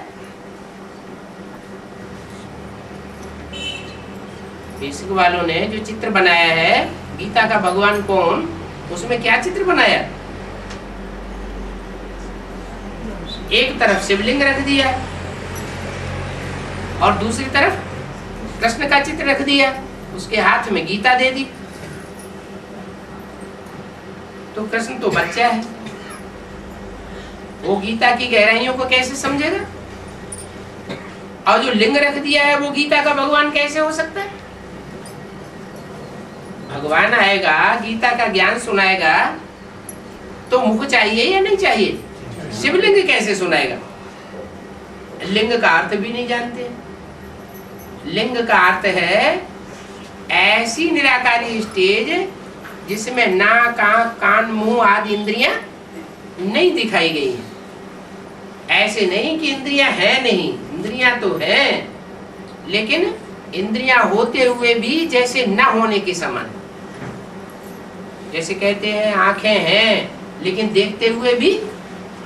बेसिक वालों ने जो चित्र बनाया है गीता का भगवान कौन, उसमें क्या चित्र बनाया? एक तरफ शिवलिंग रख दिया और दूसरी तरफ कृष्ण का चित्र रख दिया, उसके हाथ में गीता दे दी। तो कृष्ण तो बच्चा है, वो गीता की गहराइयों को कैसे समझेगा? और जो लिंग रख दिया है वो गीता का भगवान कैसे हो सकता है? भगवान आएगा, गीता का ज्ञान सुनाएगा तो मुख चाहिए या नहीं चाहिए? शिवलिंग कैसे सुनाएगा? लिंग का अर्थ भी नहीं जानते। लिंग का अर्थ है ऐसी निराकारी स्टेज जिसमें नाक, आंख, कान, मुंह आदि इंद्रियां नहीं दिखाई गई हैं। ऐसे नहीं कि इंद्रियां हैं नहीं, इंद्रियां तो हैं, लेकिन इंद्रियां होते हुए भी जैसे न होने के समान। जैसे कहते हैं आंखें हैं लेकिन देखते हुए भी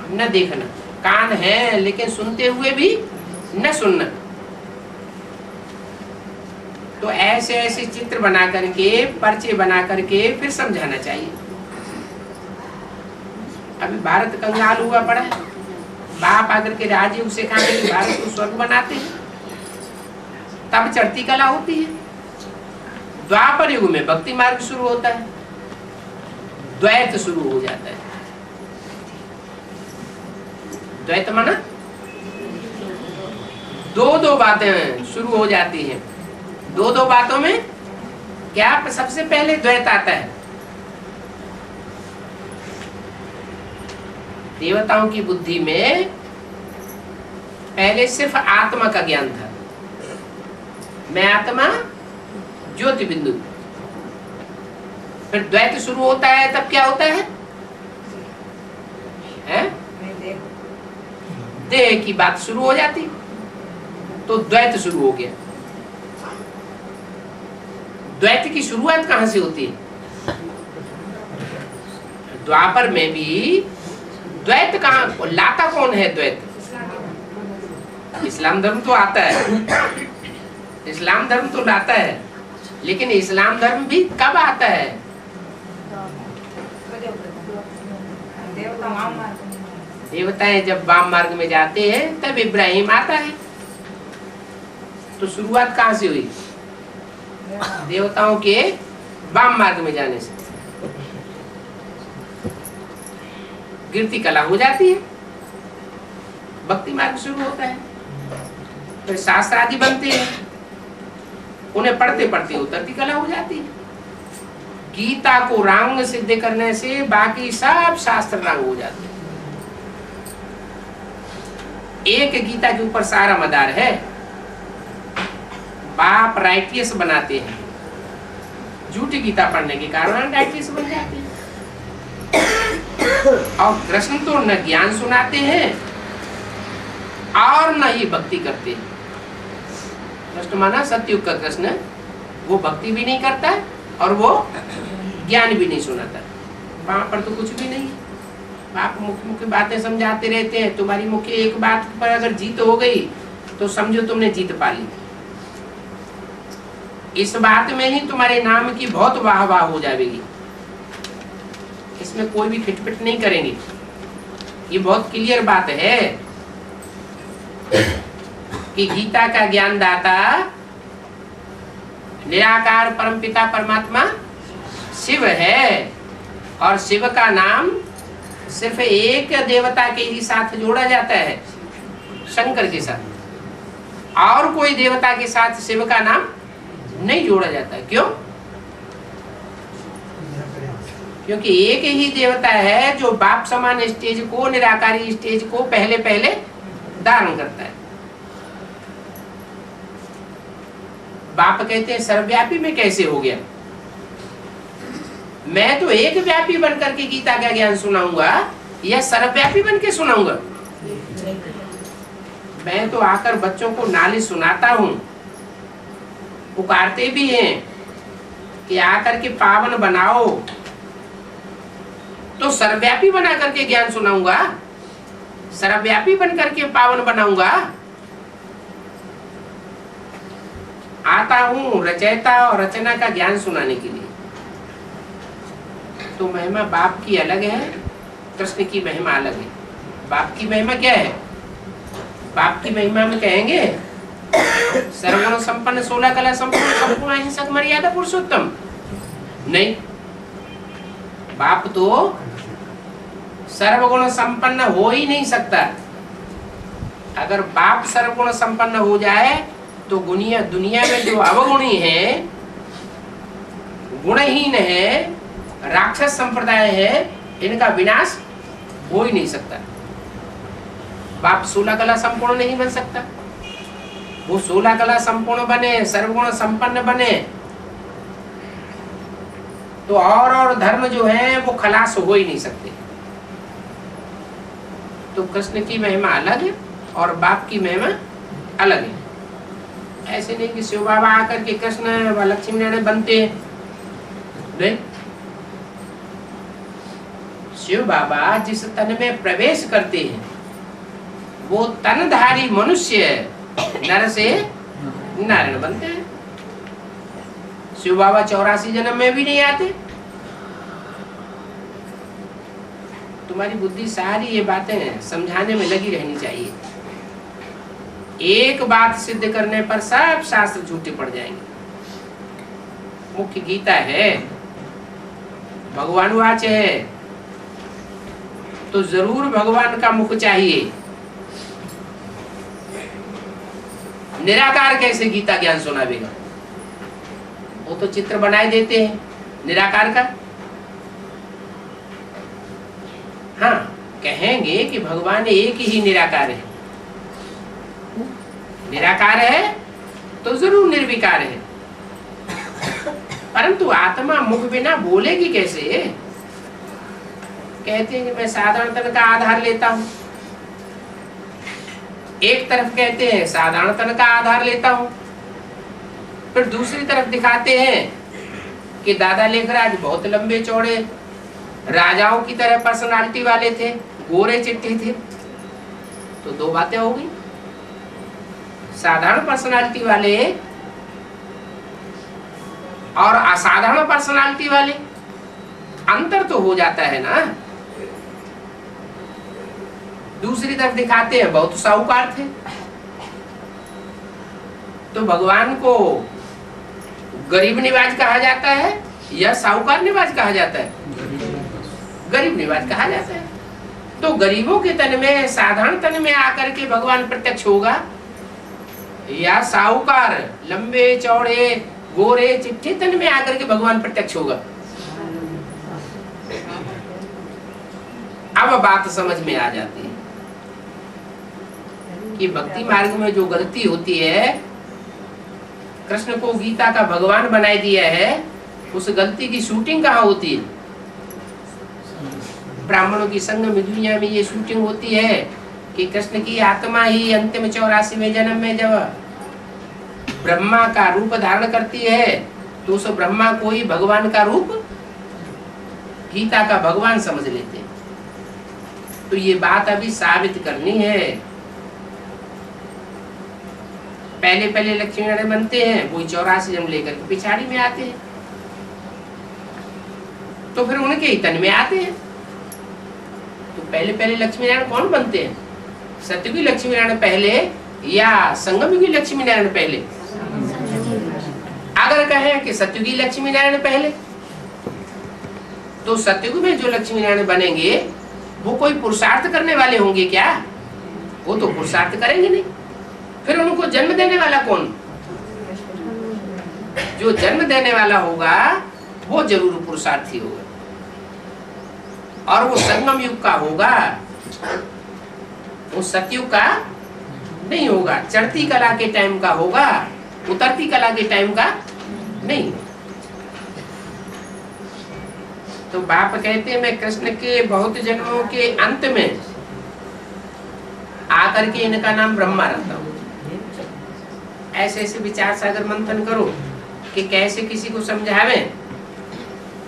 न देखना, कान है लेकिन सुनते हुए भी न सुनना। तो ऐसे ऐसे चित्र बना करके, पर्चे बना करके फिर समझाना चाहिए। अभी भारत कंगाल हुआ पड़ा है। बाप आकर के राजयोग से कहा कि भारत को स्वर्ग बनाते हैं, तब चढ़ती कला होती है। द्वापर युग में भक्ति मार्ग शुरू होता है, द्वैत शुरू हो जाता है। द्वैत माना दो दो बातें शुरू हो जाती हैं। दो दो बातों में क्या सबसे पहले द्वैत आता है। देवताओं की बुद्धि में पहले सिर्फ आत्मा का ज्ञान था। मैं आत्मा, ज्योति बिंदु। फिर द्वैत शुरू होता है, तब क्या होता है? देह की बात शुरू हो जाती, तो द्वैत शुरू हो गया। द्वैत की शुरुआत कहां से होती है? द्वापर में भी द्वैत कहां लाता कौन है? द्वैत इस्लाम धर्म तो आता है, इस्लाम धर्म तो लाता है, लेकिन इस्लाम धर्म भी कब आता है? देवताएं जब वाम मार्ग में जाते हैं तब इब्राहिम आता है। तो शुरुआत कहां से हुई? देवताओं के वाम मार्ग में जाने से गिरती कला हो जाती है, भक्ति मार्ग शुरू होता है। फिर शास्त्र आदि बनते हैं, उन्हें पढ़ते पढ़ते उतरती कला हो जाती है। गीता को रांग सिद्ध करने से बाकी सब शास्त्र रांग हो जाते हैं। एक गीता के ऊपर सारा मदार है। बाप राइटियस बनाते हैं, झूठी गीता पढ़ने के कारण राइटियस बन जाते हैं। और कृष्ण तो न ज्ञान सुनाते हैं और न ही भक्ति करते हैं। कृष्ण माना सतयुग का कृष्ण, वो भक्ति भी नहीं करता और वो ज्ञान भी नहीं सुनाता। वहां पर तो कुछ भी नहीं है। आप मुख्य मुख्य बातें समझाते रहते हैं। तुम्हारी मुख्य एक बात पर अगर जीत हो गई तो समझो तुमने जीत पा ली। इस बात में ही तुम्हारे नाम की बहुत वाह वाह हो जाएगी। इसमें कोई भी खिटपिट नहीं करेंगे। ये बहुत क्लियर बात है कि गीता का ज्ञानदाता निराकार परमपिता परमात्मा शिव है और शिव का नाम सिर्फ एक देवता के ही साथ जोड़ा जाता है, शंकर के साथ। और कोई देवता के साथ शिव का नाम नहीं जोड़ा जाता। क्यों? क्योंकि एक ही देवता है जो बाप समान स्टेज को, निराकारी स्टेज को पहले पहले धारण करता है। बाप कहते हैं सर्वव्यापी में कैसे हो गया? मैं तो एक व्यापी बनकर के गीता का ज्ञान सुनाऊंगा या सर्वव्यापी बन के सुनाऊंगा? मैं तो आकर बच्चों को नाली सुनाता हूं, पुकारते भी हैं कि आकर के पावन बनाओ, तो सर्वव्यापी बना करके ज्ञान सुनाऊंगा, सर्वव्यापी बन करके पावन बनाऊंगा। आता हूं रचयिता और रचना का ज्ञान सुनाने के लिए। तो महिमा बाप की अलग है, कृष्ण की महिमा अलग है। बाप की महिमा क्या है? बाप की महिमा में कहेंगे सर्वगुण संपन्न, 16 कला संपन्न, संपूर्ण अहिंसक, मर्यादा पुरुषोत्तम। नहीं, बाप तो सर्वगुण संपन्न हो ही नहीं सकता। अगर बाप सर्वगुण संपन्न हो जाए तो दुनिया में जो अवगुणी है, गुणहीन है, राक्षस संप्रदाय है, इनका विनाश हो ही नहीं सकता। बाप 16 कला संपूर्ण नहीं बन सकता। वो 16 कला संपूर्ण बने, सर्वगुण संपन्न बने तो और धर्म जो है वो खलास हो ही नहीं सकते। तो कृष्ण की महिमा अलग है और बाप की महिमा अलग है। ऐसे नहीं कि शिव बाबा आकर के कृष्ण व लक्ष्मी नारायण बनते हैं, नहीं। शिव बाबा जिस तन में प्रवेश करते हैं वो तनधारी मनुष्य नर से नारायण बनते हैं। शिव बाबा 84 जन्म में भी नहीं आते। तुम्हारी बुद्धि सारी ये बातें समझाने में लगी रहनी चाहिए। एक बात सिद्ध करने पर सब शास्त्र झूठे पड़ जाएंगे। मुख्य गीता है, भगवान वाच है, तो जरूर भगवान का मुख चाहिए। निराकार कैसे गीता ज्ञान सुनावेगा? वो तो चित्र बनाए देते हैं निराकार का। हाँ, कहेंगे कि भगवान एक ही निराकार है। निराकार है तो जरूर निर्विकार है, परंतु आत्मा मुख बिना बोलेगी कैसे? कहते हैं कि मैं साधारण तन का आधार लेता हूं। एक तरफ कहते हैं साधारण तन का आधार लेता हूं, फिर दूसरी तरफ दिखाते हैं कि दादा लेखराज बहुत लंबे चौड़े राजाओं की तरह पर्सनालिटी वाले थे, गोरे चिट्टे थे। तो दो बातें हो गई। साधारण पर्सनालिटी वाले और असाधारण पर्सनालिटी वाले, अंतर तो हो जाता है ना। दूसरी तरफ दिखाते हैं बहुत साहूकार थे। तो भगवान को गरीब निवाज कहा जाता है या साहूकार निवाज कहा जाता है? गरीब निवाज कहा जाता है। तो गरीबों के तन में, साधारण तन में आकर के भगवान प्रत्यक्ष होगा या साहूकार लंबे चौड़े गोरे चिट्ठे तन में आकर के भगवान प्रत्यक्ष होगा? अब बात समझ में आ जाती है कि भक्ति मार्ग में जो गलती होती है, कृष्ण को गीता का भगवान बनाए दिया है, उस गलती की शूटिंग कहाँ होती है? ब्राह्मणों की संग में दुनिया में ये शूटिंग होती है कि कृष्ण की आत्मा ही अंतिम 84वें जन्म में जब ब्रह्मा का रूप धारण करती है तो उस ब्रह्मा को ही भगवान का रूप, गीता का भगवान समझ लेते हैं। तो ये बात अभी साबित करनी है। पहले पहले लक्ष्मी नारायण बनते हैं, वही 84 जन्म लेकर के पिछाड़ी में आते हैं, तो फिर उनके ही तन में आते हैं। तो पहले पहले लक्ष्मी नारायण कौन बनते हैं? सतयुगी लक्ष्मी नारायण पहले या संगमयुगी लक्ष्मी नारायण पहले? अगर कहें कि सतयुगी लक्ष्मी नारायण पहले, तो सतयुग में जो लक्ष्मी नारायण बनेंगे वो कोई पुरुषार्थ करने वाले होंगे क्या? वो तो पुरुषार्थ करेंगे नहीं। फिर उनको जन्म देने वाला कौन? जो जन्म देने वाला होगा वो जरूर पुरुषार्थी होगा, और वो संगम युग का होगा, वो सतयुग का नहीं होगा। चढ़ती कला के टाइम का होगा, उतरती कला के टाइम का नहीं। तो बाप कहते हैं मैं कृष्ण के बहुत जन्मों के अंत में आकर के इनका नाम ब्रह्मा रखता हूँ। ऐसे ऐसे विचार सागर मंथन करो कि कैसे किसी को समझावे,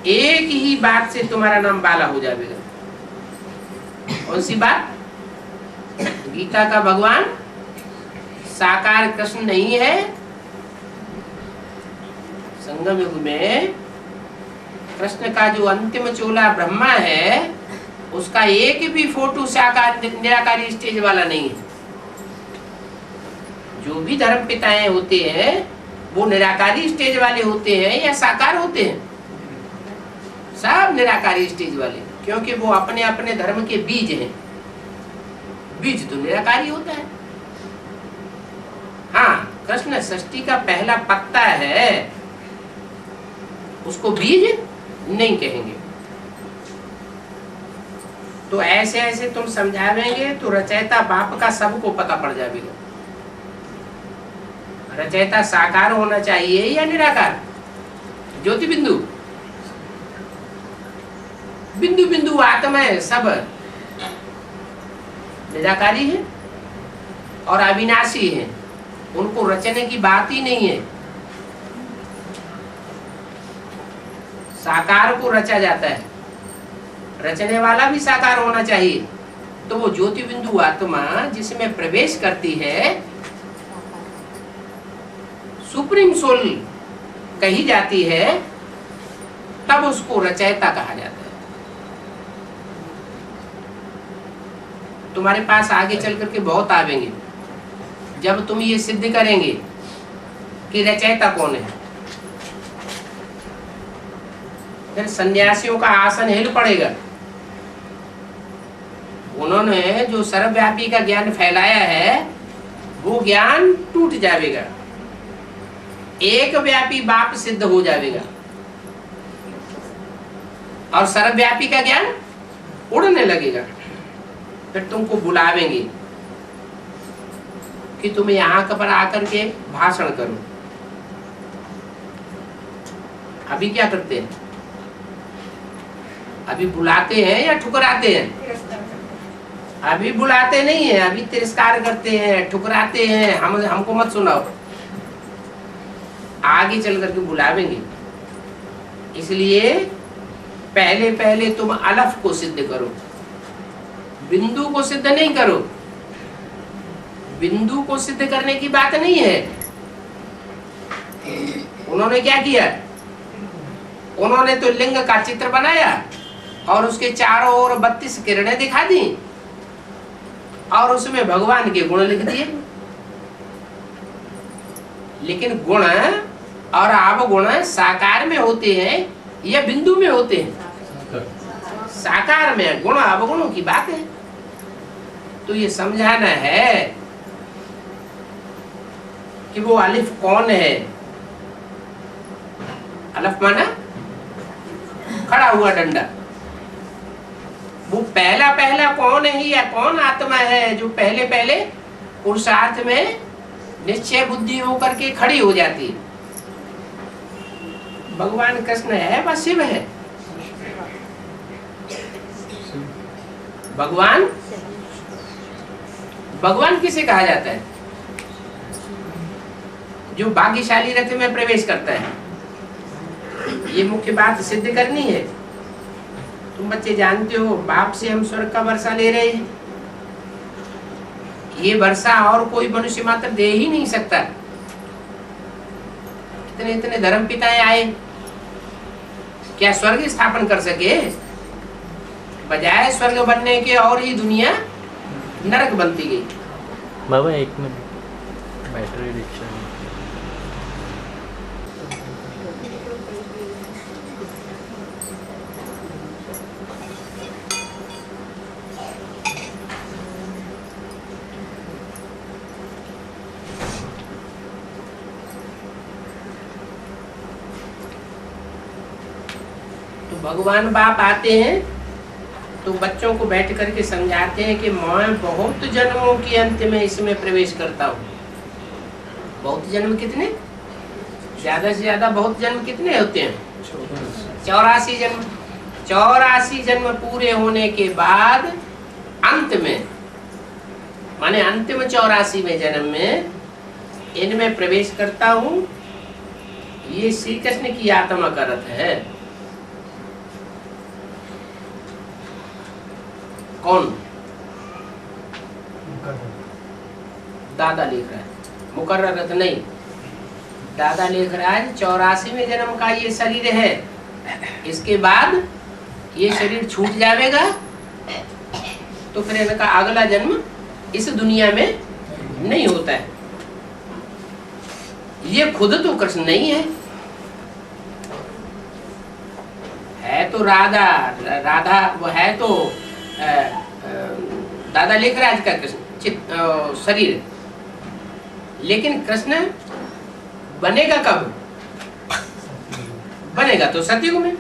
एक ही बात से तुम्हारा नाम बाला हो जाएगा। कौन सी बात? गीता का भगवान साकार कृष्ण नहीं है। संगम युग में कृष्ण का जो अंतिम चोला ब्रह्मा है, उसका एक भी फोटो साकार निराकारी स्टेज वाला नहीं है। जो भी धर्म पिताएं होते हैं वो निराकारी स्टेज वाले होते हैं या साकार होते हैं? सब निराकारी स्टेज वाले, क्योंकि वो अपने अपने धर्म के बीज हैं। बीज तो निराकारी होता है। हाँ, कृष्ण सृष्टि का पहला पत्ता है, उसको बीज नहीं कहेंगे। तो ऐसे ऐसे तुम समझावेंगे तो रचयिता बाप का सबको पता पड़ जाएगा। रचयिता साकार होना चाहिए या निराकार? ज्योति बिंदु, बिंदु बिंदु आत्मा है, सब निराकारी है और अविनाशी है, उनको रचने की बात ही नहीं है। साकार को रचा जाता है, रचने वाला भी साकार होना चाहिए। तो वो ज्योति बिंदु आत्मा जिसमें प्रवेश करती है, सुप्रीम सोल कही जाती है, तब उसको रचयिता कहा जाता है। तुम्हारे पास आगे चल करके बहुत आवेंगे जब तुम ये सिद्ध करेंगे कि रचयिता कौन है। फिर सन्यासियों का आसन हिल पड़ेगा। उन्होंने जो सर्वव्यापी का ज्ञान फैलाया है वो ज्ञान टूट जाएगा, एक व्यापी बाप सिद्ध हो जाएगा और सर्वव्यापी का ज्ञान उड़ने लगेगा। फिर तुमको बुलावेंगे कि तुम यहाँ पर आकर के भाषण करो। अभी क्या करते हैं? अभी बुलाते हैं या ठुकराते हैं? अभी बुलाते नहीं है, अभी तिरस्कार करते हैं, ठुकराते हैं। हमको मत सुनाओ, आगे चल करके बुलावेंगे। इसलिए पहले पहले तुम अलफ को सिद्ध करो, बिंदु को सिद्ध नहीं करो। बिंदु को सिद्ध करने की बात नहीं है। उन्होंने क्या किया? उन्होंने तो लिंग का चित्र बनाया और उसके चारों ओर 32 किरणें दिखा दी और उसमें भगवान के गुण लिख दिए। लेकिन गुण और अवगुण साकार में होते हैं या बिंदु में होते हैं? साकार में गुण अवगुणों की बात है। तो ये समझाना है कि वो अलिफ कौन है। अलफ माना खड़ा हुआ डंडा, वो पहला पहला कौन है या कौन आत्मा है जो पहले पहले पुरुषार्थ में निश्चय बुद्धि होकर के खड़ी हो जाती है? भगवान कृष्ण है व शिव है? भगवान भगवान किसे कहा जाता है? जो भाग्यशाली रथ में प्रवेश करता है। ये मुख्य बात सिद्ध करनी है। तुम बच्चे जानते हो बाप से हम स्वर्ग का वर्षा ले रहे हैं। ये वर्षा और कोई मनुष्य मात्र दे ही नहीं सकता। इतने इतने धर्म पिताएं आए, क्या स्वर्ग स्थापन कर सके? बजाय स्वर्ग बनने के और ही दुनिया नरक बनती गई। बाबा एक मिनट, बैटरी रिक्शा भगवान बाप आते हैं तो बच्चों को बैठ करके समझाते हैं कि मैं बहुत जन्मों के अंत में इसमें प्रवेश करता हूँ। बहुत जन्म कितने? ज्यादा से ज्यादा बहुत जन्म कितने होते हैं? 84 जन्म। 84 जन्म पूरे होने के बाद अंत में, माने अंतिम 84वें जन्म में इनमें प्रवेश करता हूँ। ये श्री कृष्ण की आत्मा का रथ है। कौन? दादा लिख रहा है, मुकर्रर रथ नहीं। दादा लिख रहा है 84वें जन्म का ये शरीर है। इसके बाद ये शरीर छूट जाएगा तो फिर इनका अगला जन्म इस दुनिया में नहीं होता है। ये खुद तो कृष्ण नहीं है तो राधा वो है तो दादा लिख रहा है का कृष्ण शरीर, लेकिन कृष्ण बनेगा कब? बनेगा तो सतयुग में।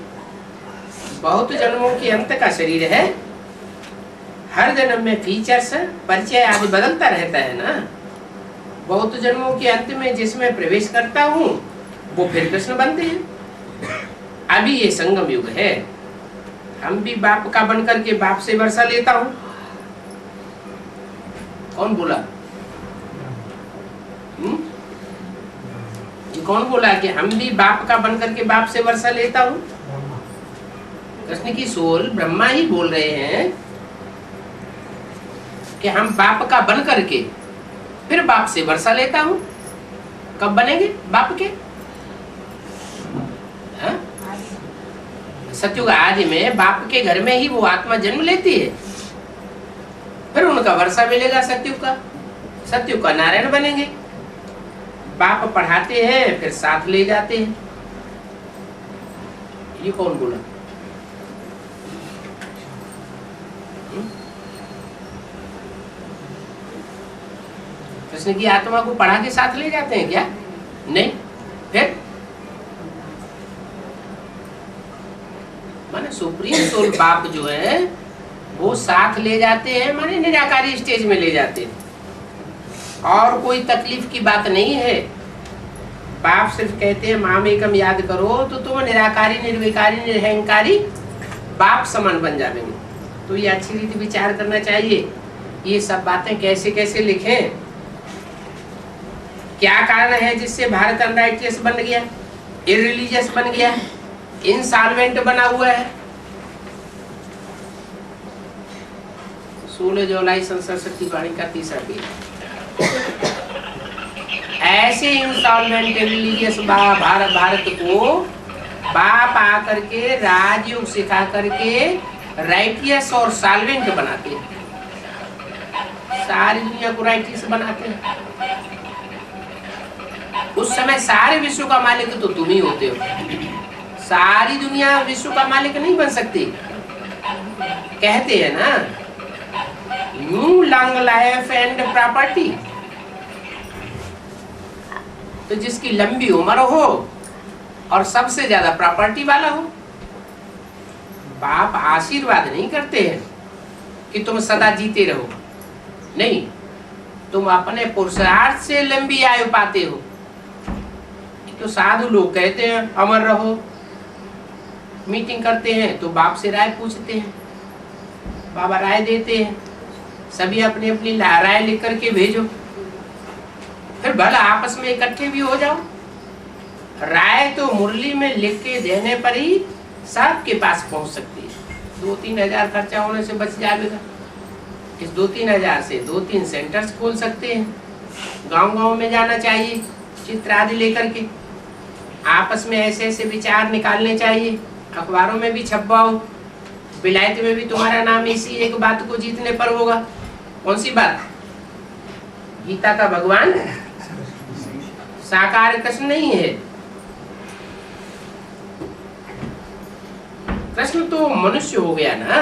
बहुत जन्मों के अंत का शरीर है। हर जन्म में फीचर्स परिचय आदि बदलता रहता है ना। बहुत जन्मों के अंत में जिसमें प्रवेश करता हूँ वो फिर कृष्ण बनते हैं। अभी ये संगम युग है। हम भी बाप का बनकर के बाप से वर्षा लेता हूँ। कौन बोला? ये कौन बोला कि हम भी बाप का बनकर के बाप से वर्षा लेता हूँ? कृष्ण की सोल ब्रह्मा ही बोल रहे हैं कि हम बाप का बन करके फिर बाप से वर्षा लेता हूँ। कब बनेंगे बाप के? सतयुग आदि में बाप के घर में ही वो आत्मा जन्म लेती है, फिर उनका वर्षा मिलेगा सतयुग का। सतयुग का नारायण बनेंगे। बाप पढ़ाते हैं फिर साथ ले जाते हैं। ये कौन बोला? कृष्ण की आत्मा को पढ़ा के साथ ले जाते हैं क्या? नहीं। फिर माने सुप्रीम सोल बाप जो है वो साथ ले जाते हैं, माने निराकारी स्टेज में ले जाते हैं। और कोई तकलीफ की बात नहीं है। बाप सिर्फ कहते हैं मामेकम याद करो तो तुम निराकारी निर्विकारी निरहंकारी बाप समान बन जाएंगे। तो ये अच्छी रीति विचार करना चाहिए। ये सब बातें कैसे कैसे लिखें, क्या कारण है जिससे भारत अनराइटियस बन गया, इररिलीजियस बन गया, इंसॉल्वेंट बना हुआ है। 16 जुलाई संसद शक्ति वाणी का 3रा पेज। ऐसे इंसॉल्वेंट रिलीजियस भारत को बाप आकर के राजयोग सिखा करके राइटियस और सॉल्वेंट बनाते हैं। सारी दुनिया को राइटियस बनाते हैं। उस समय सारे विश्व का मालिक तो तुम ही होते हो। सारी दुनिया विश्व का मालिक नहीं बन सकती। कहते हैं ना new long life and property. तो जिसकी लंबी उम्र हो और सबसे ज्यादा प्रॉपर्टी वाला हो। बाप आशीर्वाद नहीं करते हैं, कि तुम सदा जीते रहो, नहीं, तुम अपने पुरुषार्थ से लंबी आयु पाते हो। तो साधु लोग कहते हैं अमर रहो, मीटिंग करते हैं तो बाप से राय पूछते हैं, बाबा राय देते हैं, सभी अपनी अपनी राय लिख करके भेजो, फिर भला आपस में इकट्ठे भी हो जाओ। राय तो मुरली में लिख के देने पर ही सबके पास पहुंच सकती है। 2-3 हजार खर्चा होने से बच जाएगा। इस 2-3 हजार से 2-3 सेंटर्स खोल सकते हैं। गांव-गांव में जाना चाहिए, चित्र आदि लेकर के आपस में ऐसे ऐसे विचार निकालने चाहिए। अखबारों में भी छपवाओ, विलायत में भी तुम्हारा नाम इसी एक बात को जीतने पर होगा। कौन सी बात? गीता का भगवान साकार कृष्ण नहीं है। कृष्ण तो मनुष्य हो गया ना।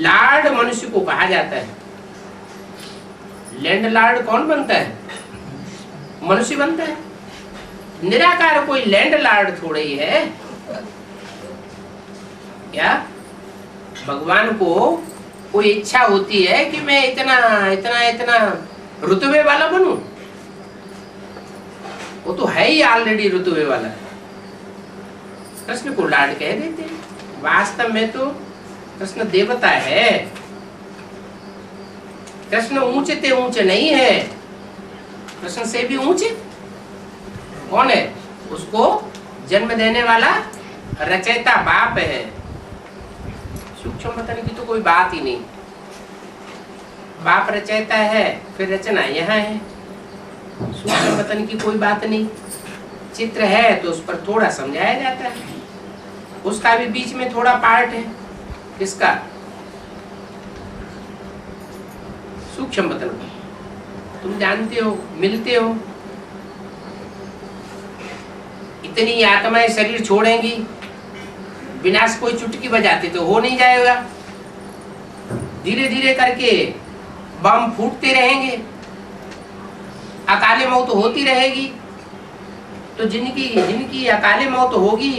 लॉर्ड मनुष्य को कहा जाता है। लैंड लॉर्ड कौन बनता है? मनुष्य बनता है। निराकार कोई लैंड लॉर्ड थोड़ा ही है क्या? भगवान को कोई इच्छा होती है कि मैं इतना इतना इतना रुतबे वाला बनूं? वो तो है ही ऑलरेडी रुतबे वाला। कृष्ण को लॉर्ड कह देते हैं। वास्तव में तो कृष्ण देवता है। कृष्ण ऊंचे ऊंचे नहीं है, कृष्ण से भी ऊंचे कौन है? उसको जन्म देने वाला रचयिता बाप है। सूक्ष्म वतन की तो कोई बात ही नहीं। बाप रचयिता है, फिर रचना यहाँ है। सूक्ष्म वतन की कोई बात नहीं। चित्र है तो उस पर थोड़ा समझाया जाता है, उसका भी बीच में थोड़ा पार्ट है। किसका? सूक्ष्म वतन का। तुम जानते हो, मिलते हो। इतनी आत्माएं शरीर छोड़ेंगी, विनाश कोई चुटकी बजाते तो हो नहीं जाएगा। धीरे धीरे करके बम फूटते रहेंगे, अकाले मौत होती रहेगी। तो जिनकी अकाले मौत होगी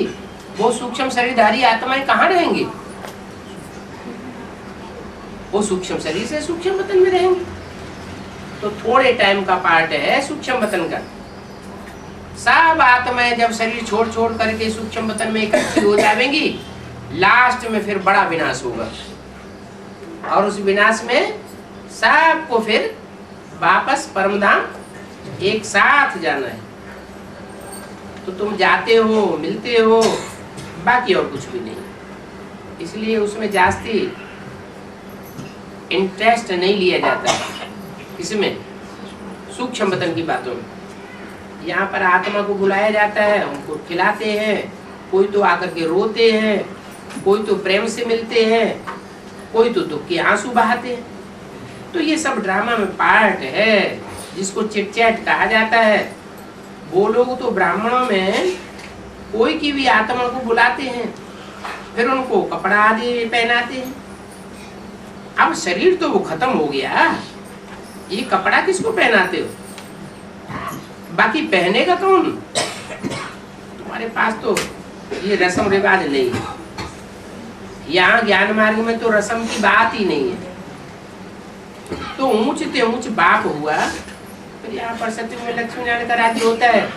वो सूक्ष्म शरीरधारी आत्माएं कहाँ रहेंगी? वो सूक्ष्म शरीर से सूक्ष्म वतन में रहेंगे। तो थोड़े टाइम का पार्ट है सूक्ष्म वतन का। सब आत्माएं जब शरीर छोड़ छोड़ करके सूक्ष्म वतन में इकट्ठी हो जाएंगी, लास्ट में फिर बड़ा विनाश होगा। और उस विनाश में सबको फिर वापस परमधाम एक साथ जाना है। तो तुम जाते हो, मिलते हो, बाकी और कुछ भी नहीं। इसलिए उसमें जास्ती इंटरेस्ट नहीं लिया जाता। इसमें सूक्ष्म वतन की बातों में यहाँ पर आत्मा को बुलाया जाता है, उनको खिलाते हैं। कोई तो आकर के रोते हैं, कोई तो प्रेम से मिलते हैं, कोई तो दुख के आंसू बहाते हैं। तो ये सब ड्रामा में पार्ट है, जिसको चिट चैट कहा जाता है। वो लोग तो ब्राह्मणों में कोई की भी आत्मा को बुलाते हैं, फिर उनको कपड़ा आदि पहनाते हैं। अब शरीर तो वो खत्म हो गया, ये कपड़ा किसको पहनाते हो? बाकी पहनेगा कौन? तुम्हारे पास तो ये रस्म रिवाज नहीं है। यहाँ ज्ञान मार्ग में तो रस्म की बात ही नहीं है। तो ऊंच ते ऊंच बाप हुआ, फिर यहाँ पर सत्य में लक्ष्मी नारायण का राज्य होता है।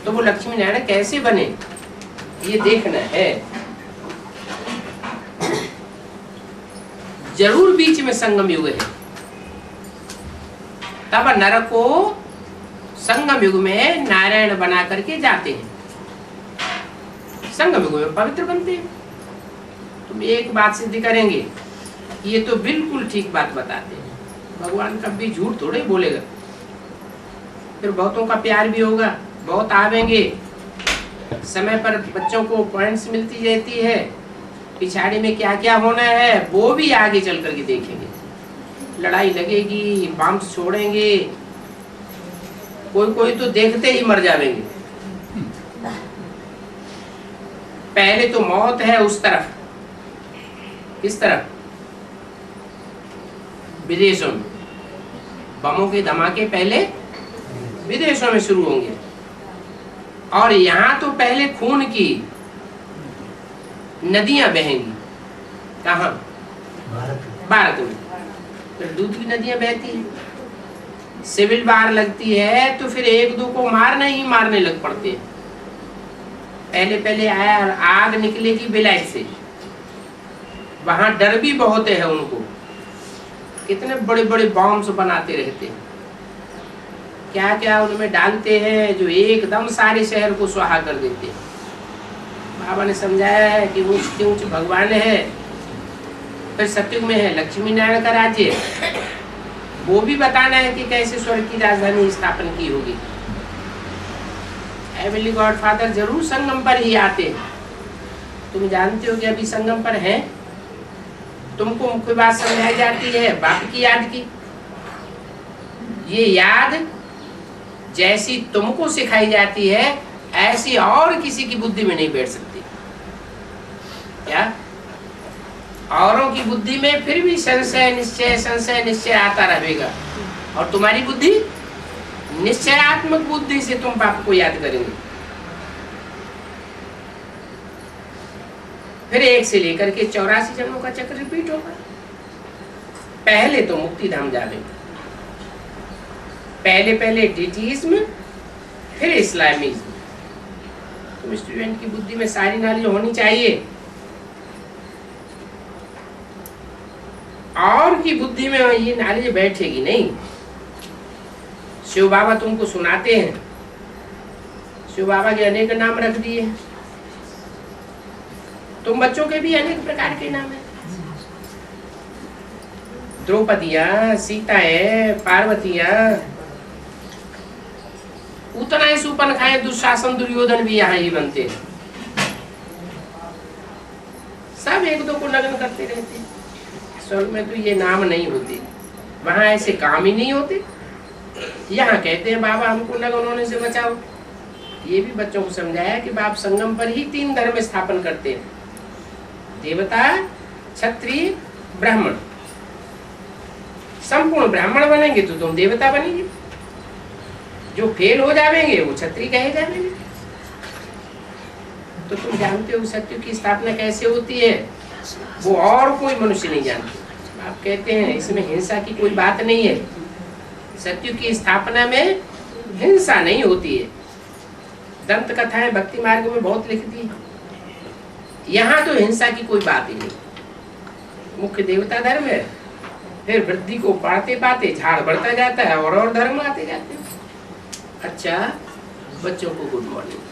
तो वो लक्ष्मी नारायण कैसे बने ये देखना है। जरूर बीच में संगम युग है। तब नर को संगम युग में नारायण बना करके जाते हैं, संगम युग में पवित्र बनते हैं। तुम एक बात सिद्ध करेंगे, ये तो बिल्कुल ठीक बात बताते हैं। भगवान कभी झूठ थोड़े बोलेगा। फिर बहुतों का प्यार भी होगा, बहुत आवेंगे। समय पर बच्चों को पॉइंट्स मिलती रहती है, पिछाड़ी में क्या क्या होना है वो भी आगे चल करके देखेंगे। लड़ाई लगेगी, बम छोड़ेंगे, कोई कोई तो देखते ही मर जाएंगे। पहले तो मौत है उस तरफ, किस तरफ? विदेशों में। बमों के धमाके पहले विदेशों में शुरू होंगे, और यहाँ तो पहले खून की नदियां बहेंगी। कहाँ? भारत भारत में। फिर दूध की नदियां बहती हैं, सिविल वार लगती है तो फिर एक दो को मारने ही मारने लग पड़ते हैं। पहले पहले आया आग निकलेगी बिलायत से, वहां डर भी बहुत है उनको, कितने बड़े बड़े बॉम्ब्स बनाते रहते हैं, क्या क्या उनमें डालते हैं जो एकदम सारे शहर को स्वाहा कर देते हैं। बाबा ने समझाया है कि ऊंच ऊंच भगवान है, फिर सत्युग में है लक्ष्मी नारायण का राज्य, वो भी बताना है कि कैसे स्वर्ग की राजधानी स्थापन की होगी। हेवनली गॉडफादर जरूर संगम पर ही आते हैं। तुम जानते हो कि अभी संगम पर हैं, तुमको मुख्य बात समझाई जाती है बाप की याद की। ये याद जैसी तुमको सिखाई जाती है ऐसी और किसी की बुद्धि में नहीं बैठ सकती। क्या औरों की बुद्धि में फिर भी संशय निश्चय आता रहेगा, और तुम्हारी बुद्धि निश्चयात्मक बुद्धि से तुम पाप को याद करेंगे। फिर 1 से लेकर के 84 जन्मों का चक्र रिपीट होगा। पहले तो मुक्ति धाम जावेंगे, पहले डीटीइज्म, फिर इस्लामिज्म। तो स्टूडेंट की बुद्धि में सारी नॉलेज होनी चाहिए। और की बुद्धि में ये नॉलेज बैठेगी नहीं। शिव बाबा तुमको सुनाते हैं, शिव बाबा के अनेक नाम रख दिए, तुम बच्चों के भी अनेक प्रकार के नाम है। द्रौपदियां, सीता है, पार्वतियां, उतना ही सुपन खाए दुशासन दुर्योधन भी यहाँ ही बनते हैं। सब एक दो को नग्न करते रहते हैं। स्वर्ग में तो ये नाम नहीं होते, वहां ऐसे काम ही नहीं होते। यहाँ कहते हैं बाबा हमको नग्न होने से बचाओ। ये भी बच्चों को समझाया कि बाप संगम पर ही 3 धर्म स्थापन करते हैं, देवता, क्षत्रिय, ब्राह्मण। संपूर्ण ब्राह्मण बनेंगे तो तुम देवता बनेंगे, जो फेल हो जाएंगे वो क्षत्रिय कहे जाएंगे। तो तुम जानते हो सत्य की स्थापना कैसे होती है, वो और कोई मनुष्य नहीं जानते। आप कहते हैं इसमें हिंसा की कोई बात नहीं है, सत्य की स्थापना में हिंसा नहीं होती है। दंत कथाएं भक्ति मार्ग में बहुत लिख दी, यहाँ तो हिंसा की कोई बात ही नहीं। मुख्य देवता धर्म है, फिर वृद्धि को पाते पाते झाड़ बढ़ता जाता है और धर्म आते जाते हैं। अच्छा बच्चों को गुड मॉर्निंग।